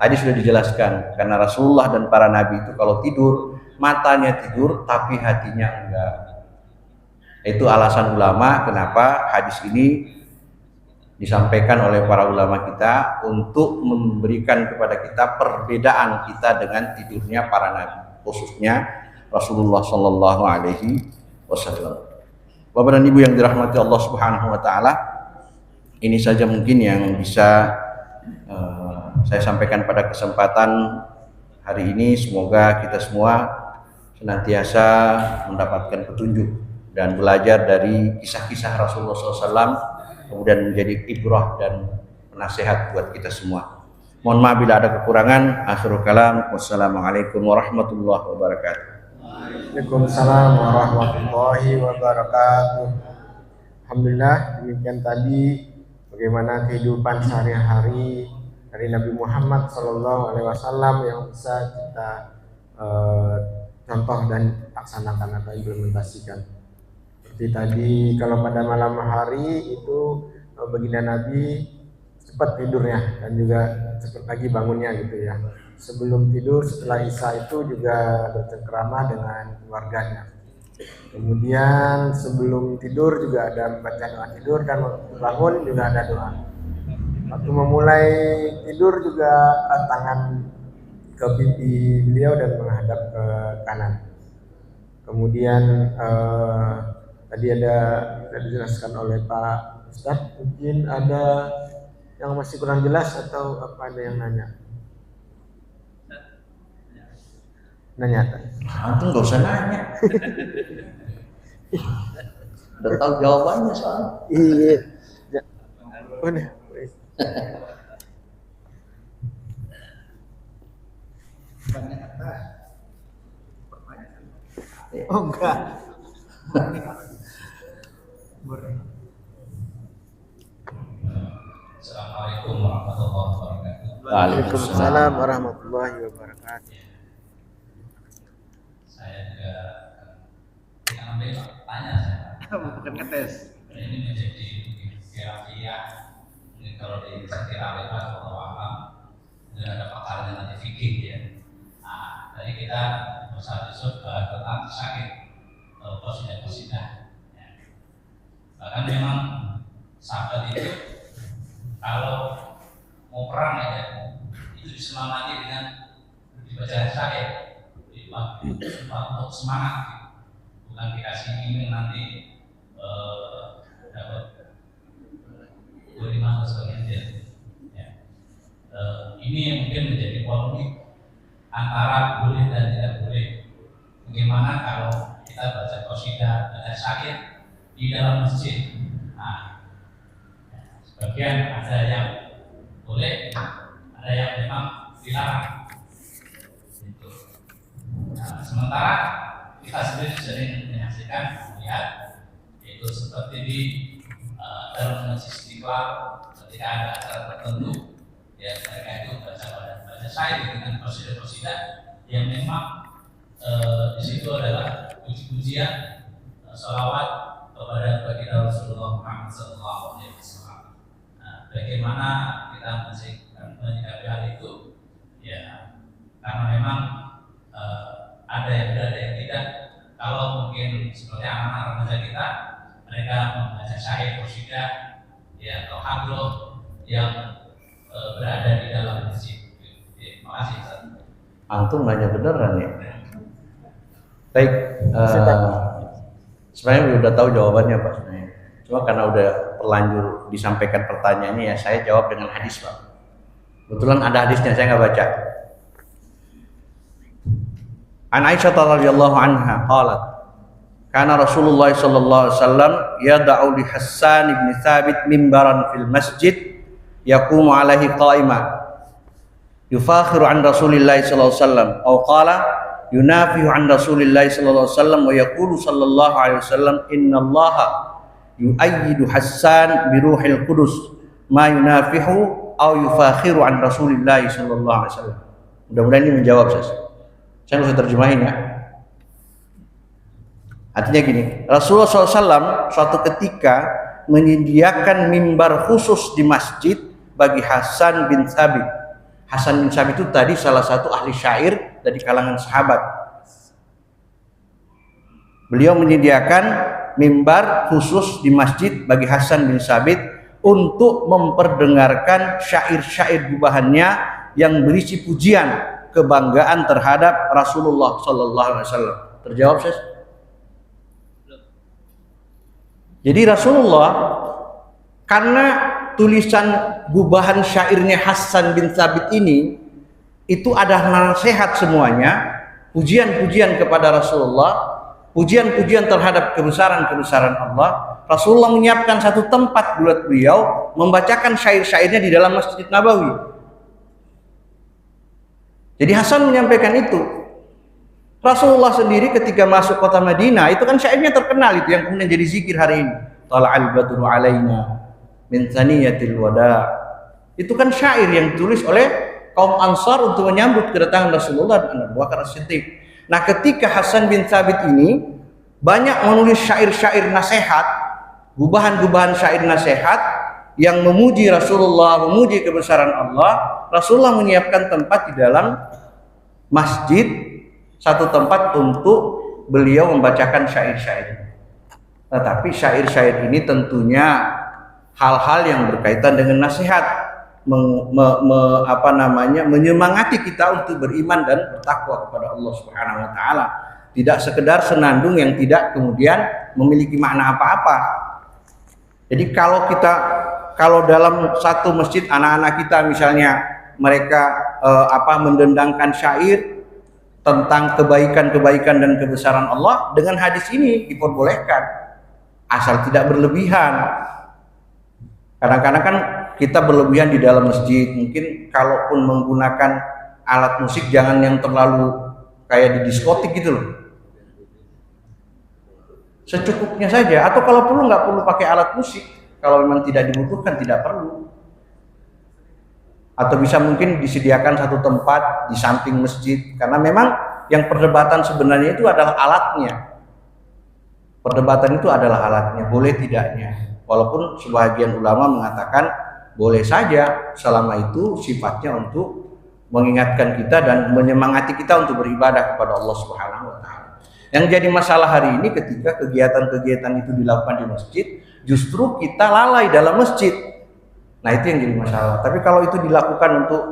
Tadi sudah dijelaskan, karena Rasulullah dan para nabi itu kalau tidur, matanya tidur tapi hatinya enggak. Itu alasan ulama kenapa hadis ini disampaikan oleh para ulama kita untuk memberikan kepada kita perbedaan kita dengan tidurnya para nabi, khususnya Rasulullah Shallallahu Alaihi Wasallam. Bapak dan Ibu yang dirahmati Allah Subhanahu Wa Taala, ini saja mungkin yang bisa saya sampaikan pada kesempatan hari ini. Semoga kita semua senantiasa mendapatkan petunjuk dan belajar dari kisah-kisah Rasulullah SAW, kemudian menjadi ibrah dan nasihat buat kita semua. Mohon maaf bila ada kekurangan. Akhirul kalam. Wassalamualaikum warahmatullahi wabarakatuh. Waalaikumsalam warahmatullahi wabarakatuh. Alhamdulillah, demikian tadi bagaimana kehidupan sehari-hari dari Nabi Muhammad SAW yang bisa kita contoh dan laksanakan atau implementasikan. Seperti tadi, kalau pada malam hari itu baginda Nabi cepat tidurnya dan juga cepat lagi bangunnya gitu ya. Sebelum tidur, setelah Isya itu juga bercengkrama dengan keluarganya. Kemudian sebelum tidur juga ada membaca doa tidur, dan waktu bangun juga ada doa. Waktu memulai tidur juga tangan ke pipi beliau dan menghadap ke kanan. Kemudian tadi ada dijelaskan oleh Pak Ustadz, mungkin ada yang masih kurang jelas atau apa, ada yang nanya? Antum nggak usah nanya. Udah tahu jawabannya soalnya. Iya. Udah. Oh enggak. Assalamualaikum warahmatullahi wabarakatuh. Waalaikumsalam warahmatullahi wabarakatuh. Saya juga ingin ambil tanya saya. Bukan ngetes. Ini menjadi kira-kira ini kalau di kira-kira atau alam itu ada pakarnya nanti fikih ya. Nah, tadi kita bersama Yusuf tentang sakit positif. Bahkan memang sahabat itu kalau mau perang ya itu diselamati dengan dibaca sakit untuk semangat, bukan dikasih ingin nanti dapat 25 atau sebagainya. Ya. Ini yang mungkin menjadi polemik antara boleh dan tidak boleh. Bagaimana kalau kita baca qasidah, baca sakit di dalam masjid? Nah, sebagian ada yang boleh, ada yang memang dilarang. Nah, sementara kita sendiri sering menyaksikan, melihat, yaitu seperti di dalam masjid Istiqlal ketika ada acara tertentu, ya mereka itu baca syair dengan qasidah-qasidah yang memang di situ adalah puji-pujian, sholawat kepada baginda Rasulullah Muhammad SAW. Nah, bagaimana kita menyikapi hal itu? Ya, karena memang ada yang benar, ada yang tidak. Kalau mungkin seperti anak-anak remaja kita, mereka membaca syair, qasidah, ya atau hadroh yang berada di dalam masjid. Terima kasih. Antum nanya beneran ya. Baik, sebenarnya udah tahu jawabannya Pak sebenarnya. Cuma karena udah terlanjur disampaikan pertanyaannya ya saya jawab dengan hadis Pak. Kebetulan ada hadisnya, saya nggak baca. An Aisyah radhiyallahu anha qalat kana Rasulullah sallallahu alaihi wasallam yad'u li Hassan ibn Thabit mimbaran fil masjid yaqumu alaihi qa'ima yufakhiru an Rasulillah sallallahu alaihi wasallam aw qala yunafihu an Rasulillah sallallahu alaihi wasallam wa yaqulu sallallahu alaihi wasallam innallaha yu'ayyidu Hassan bi ruhil qudus ma yunafihu aw yufakhiru an Rasulillah sallallahu alaihi wasallam. Mudah-mudahan ini menjawab saya nggak usah terjemahin ya. Artinya gini, Rasulullah SAW suatu ketika menyediakan mimbar khusus di masjid bagi Hasan bin Thabit. Hasan bin Thabit itu tadi salah satu ahli syair dari kalangan sahabat. Beliau menyediakan mimbar khusus di masjid bagi Hasan bin Thabit untuk memperdengarkan syair-syair gubahannya yang berisi pujian kebanggaan terhadap Rasulullah Sallallahu Alaihi Wasallam. Terjawab saya. Jadi Rasulullah karena tulisan gubahan syairnya Hasan bin Thabit ini itu adalah nasihat semuanya, pujian-pujian kepada Rasulullah, pujian-pujian terhadap kebesaran-kebesaran Allah. Rasulullah menyiapkan satu tempat buat beliau membacakan syair-syairnya di dalam Masjid Nabawi. Jadi Hasan menyampaikan itu. Rasulullah sendiri ketika masuk kota Madinah itu kan syairnya terkenal itu yang kemudian jadi zikir hari ini. Tala'al badru alaina min thaniyatil wada. Itu kan syair yang ditulis oleh kaum Ansar untuk menyambut kedatangan Rasulullah dan Abu Bakar As-Siddiq. Nah, ketika Hasan bin Thabit ini banyak menulis syair-syair nasihat, gubahan-gubahan syair nasihat yang memuji Rasulullah, memuji kebesaran Allah, Rasulullah menyiapkan tempat di dalam masjid, satu tempat untuk beliau membacakan syair-syair. Tetapi syair-syair ini tentunya hal-hal yang berkaitan dengan nasihat, menyemangati kita untuk beriman dan bertakwa kepada Allah Subhanahu wa taala. Tidak sekedar senandung yang tidak kemudian memiliki makna apa-apa. Jadi kalau dalam satu masjid anak-anak kita misalnya mereka mendendangkan syair tentang kebaikan-kebaikan dan kebesaran Allah, dengan hadis ini diperbolehkan asal tidak berlebihan. Kadang-kadang kan kita berlebihan di dalam masjid. Mungkin kalaupun menggunakan alat musik jangan yang terlalu kayak di diskotik gitu loh. Secukupnya saja, atau kalau perlu nggak perlu pakai alat musik. Kalau memang tidak dibutuhkan tidak perlu. Atau bisa mungkin disediakan satu tempat di samping masjid, karena memang yang perdebatan sebenarnya itu adalah alatnya. Perdebatan itu adalah alatnya, boleh tidaknya. Walaupun sebagian ulama mengatakan boleh saja selama itu sifatnya untuk mengingatkan kita dan menyemangati kita untuk beribadah kepada Allah Subhanahu wa taala. Yang jadi masalah hari ini ketika kegiatan-kegiatan itu dilakukan di masjid, justru kita lalai dalam masjid. Nah, itu yang jadi masalah. Tapi kalau itu dilakukan untuk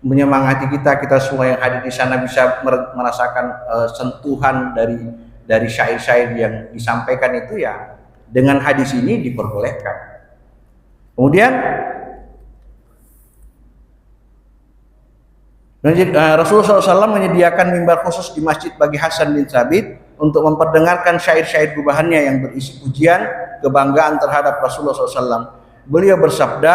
menyemangati kita semua yang hadir di sana bisa merasakan sentuhan dari syair-syair yang disampaikan itu, ya dengan hadis ini diperbolehkan. Kemudian Rasulullah SAW menyediakan mimbar khusus di masjid bagi Hasan bin Thabit untuk memperdengarkan syair-syair gubahannya yang berisi pujian kebanggaan terhadap Rasulullah SAW. Beliau bersabda,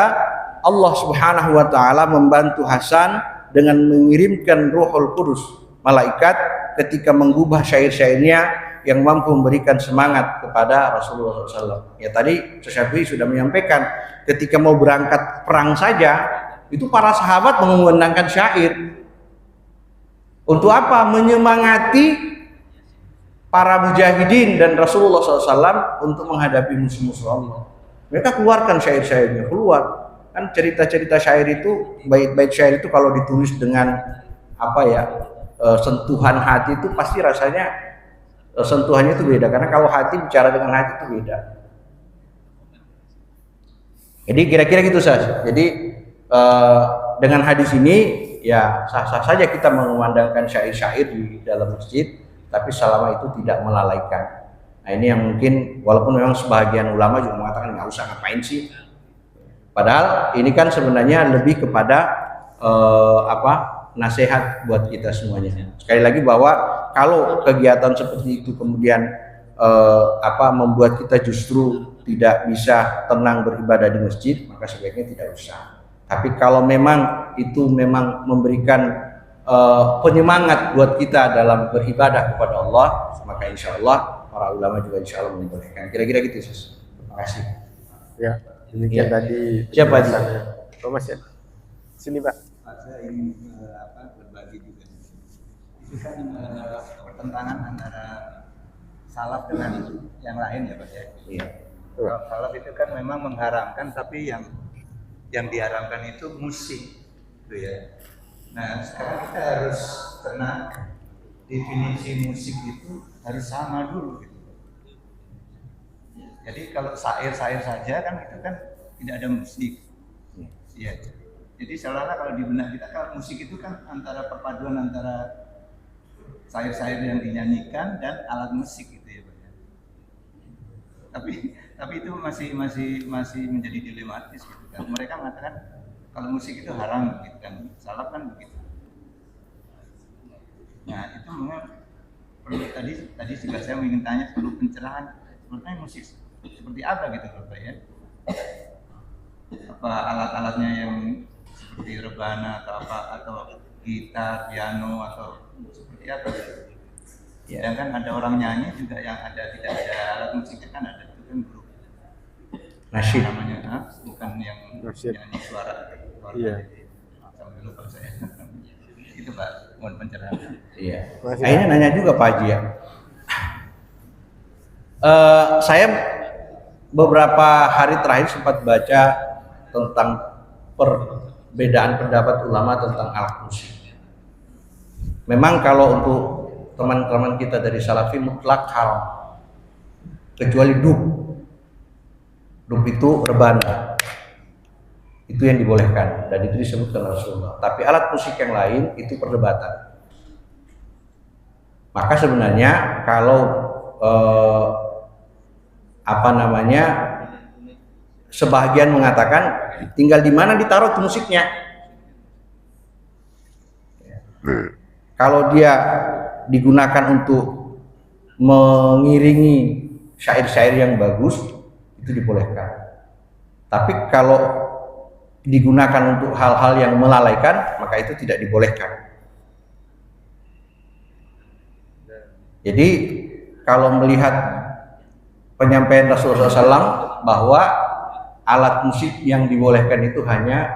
Allah Subhanahu wa taala membantu Hasan dengan mengirimkan Ruhul Qudus, malaikat, ketika menggubah syair-syairnya yang mampu memberikan semangat kepada Rasulullah SAW. Ya tadi Syafi'i sudah menyampaikan, ketika mau berangkat perang saja itu para sahabat mengundangkan syair. Untuk apa? Menyemangati para mujahidin dan Rasulullah SAW untuk menghadapi musuh-musuh Allah. Mereka keluarkan syair-syairnya, keluar. Kan cerita-cerita syair itu, bait-bait syair itu kalau ditulis dengan sentuhan hati itu pasti rasanya sentuhannya itu beda. Karena kalau hati bicara dengan hati itu beda. Jadi kira-kira gitu saja. Jadi dengan hadis ini ya sah-sah saja kita mengumandangkan syair-syair di dalam masjid, tapi selama itu tidak melalaikan. Nah, ini yang mungkin walaupun memang sebagian ulama juga mengatakan nggak usah, ngapain sih. Padahal ini kan sebenarnya lebih kepada nasihat buat kita semuanya. Sekali lagi bahwa kalau kegiatan seperti itu kemudian membuat kita justru tidak bisa tenang beribadah di masjid, maka sebaiknya tidak usah. Tapi kalau memang itu memang memberikan penyemangat buat kita dalam beribadah kepada Allah, maka insya Allah para ulama juga insya Allah membolehkan. Kira-kira gitu, Sus. Terima kasih. Ya, demikian tadi. Siapa di Mas ya? Sini, Pak. Saya ingin berbagi juga. Itu kan pertentangan antara salaf dengan yang lain ya, Pak ya. Iya. Kalau salaf itu kan memang mengharamkan, tapi yang diharamkan itu musik, gitu ya. Nah, sekarang kita harus kenal definisi musik itu harus sama dulu, gitu. Jadi kalau syair-syair saja kan itu kan tidak ada musik, ya. Jadi seolah-olah kalau di benak kita kalau musik itu kan antara perpaduan antara syair-syair yang dinyanyikan dan alat musik, gitu ya, Pak. Tapi itu masih menjadi dilematis, gitu kan. Mereka mengatakan kalau musik itu haram, gitu kan. Salaf kan begitu. Nah, itu memang perlu tadi juga saya ingin tanya, perlu pencerahan sebenarnya musik seperti apa gitu, Bapak ya? Apa alat-alatnya yang seperti rebana atau gitar, piano atau seperti apa gitu? Ya kan ada orang nyanyi juga yang tidak ada alat musiknya kan ada, itu kan grup nasyid namanya, bukan yang nyanyi suara. Iya. Sampai lupa saya. Itu Pak, mohon pencerahan. Iya. Akhirnya nanya juga Pak Haji ya. Saya beberapa hari terakhir sempat baca tentang perbedaan pendapat ulama tentang alat musik. Memang kalau untuk teman-teman kita dari Salafi mutlak haram, kecuali dub. Dub itu rebana, itu yang dibolehkan dan itu disebutkan Rasulullah. Tapi alat musik yang lain itu perdebatan. Maka sebenarnya kalau sebagian mengatakan tinggal di mana ditaruh tuh musiknya. Kalau dia digunakan untuk mengiringi syair-syair yang bagus, itu dibolehkan. Tapi kalau digunakan untuk hal-hal yang melalaikan, maka itu tidak dibolehkan. Jadi kalau melihat penyampaian Rasulullah SAW bahwa alat musik yang dibolehkan itu hanya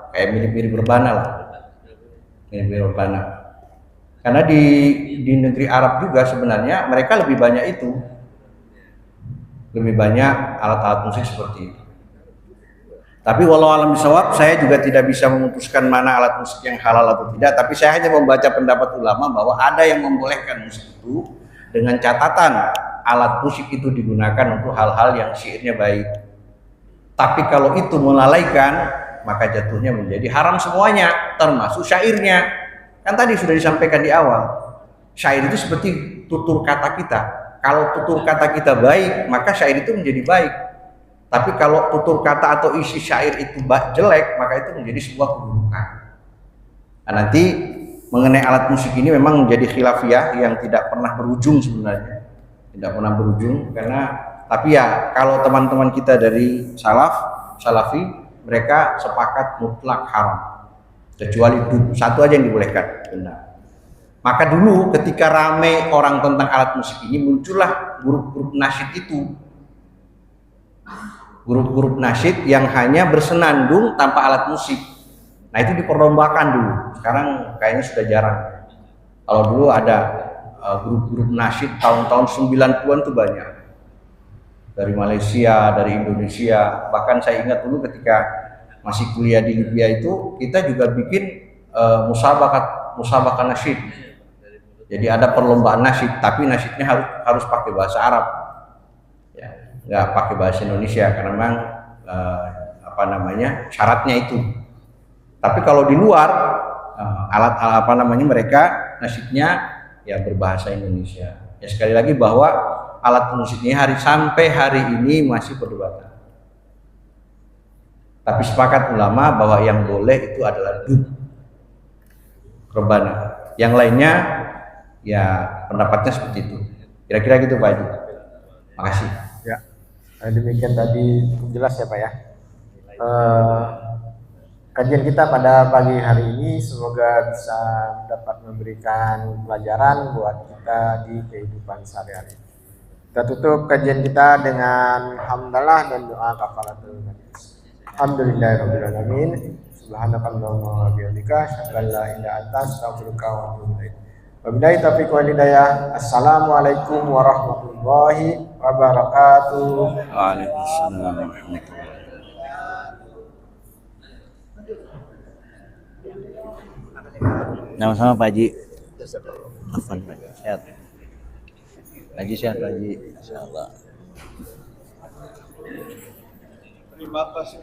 kayak mirip-mirip berbana lah, mirip-mirip berbana. Karena di negeri Arab juga sebenarnya mereka lebih banyak itu, lebih banyak alat-alat musik seperti itu. Tapi walau alam bisawab, saya juga tidak bisa memutuskan mana alat musik yang halal atau tidak. Tapi saya hanya membaca pendapat ulama bahwa ada yang membolehkan musik itu dengan catatan alat musik itu digunakan untuk hal-hal yang syairnya baik. Tapi kalau itu melalaikan, maka jatuhnya menjadi haram semuanya, termasuk syairnya. Kan tadi sudah disampaikan di awal, syair itu seperti tutur kata kita. Kalau tutur kata kita baik, maka syair itu menjadi baik. Tapi kalau tutur kata atau isi syair itu jelek, maka itu menjadi sebuah keburukan. Nah, nanti mengenai alat musik ini memang menjadi khilafiyah yang tidak pernah berujung sebenarnya, tidak pernah berujung tapi ya kalau teman-teman kita dari salafi, mereka sepakat mutlak haram, kecuali satu aja yang dibolehkan, benar. Maka dulu ketika rame orang tentang alat musik ini, muncullah grup-grup nasyid itu. Grup-grup nasyid yang hanya bersenandung tanpa alat musik. Nah itu diperlombakan dulu. Sekarang kayaknya sudah jarang. Kalau dulu ada grup-grup nasyid tahun-tahun 90-an tuh banyak. Dari Malaysia, dari Indonesia. Bahkan saya ingat dulu ketika masih kuliah di Libya itu, kita juga bikin musabaqah nasyid. Jadi ada perlombaan nasyid, tapi nasyidnya harus pakai bahasa Arab. Nggak pakai bahasa Indonesia karena memang syaratnya itu. Tapi kalau di luar mereka nasyidnya ya berbahasa Indonesia. Ya sekali lagi bahwa alat musik ini sampai hari ini masih perdebatan. Tapi sepakat ulama bahwa yang boleh itu adalah dud, rebana. Yang lainnya ya pendapatnya seperti itu. Kira-kira gitu Pak Haji. Makasih. Demikian tadi cukup jelas ya Pak ya. Kajian kita pada pagi hari ini semoga bisa dapat memberikan pelajaran buat kita di kehidupan sehari-hari. Kita tutup kajian kita dengan hamdalah dan doa kafaratul majlis. Alhamdulillahirabbil alamin. Subhanakallahumma wa bihamdika asyhadu an la ilaha illa anta astaghfiruka wa atubu ilaik. Wabillahi taufiq wal hidayah. Assalamualaikum warahmatullahi wabarakatuh. Waalaikumsalam warahmatullahi wabarakatuh. Sama-sama Pak Haji. Afwan Pak. Sehat. Haji sehat Pak Haji. Insyaallah. Terima kasih.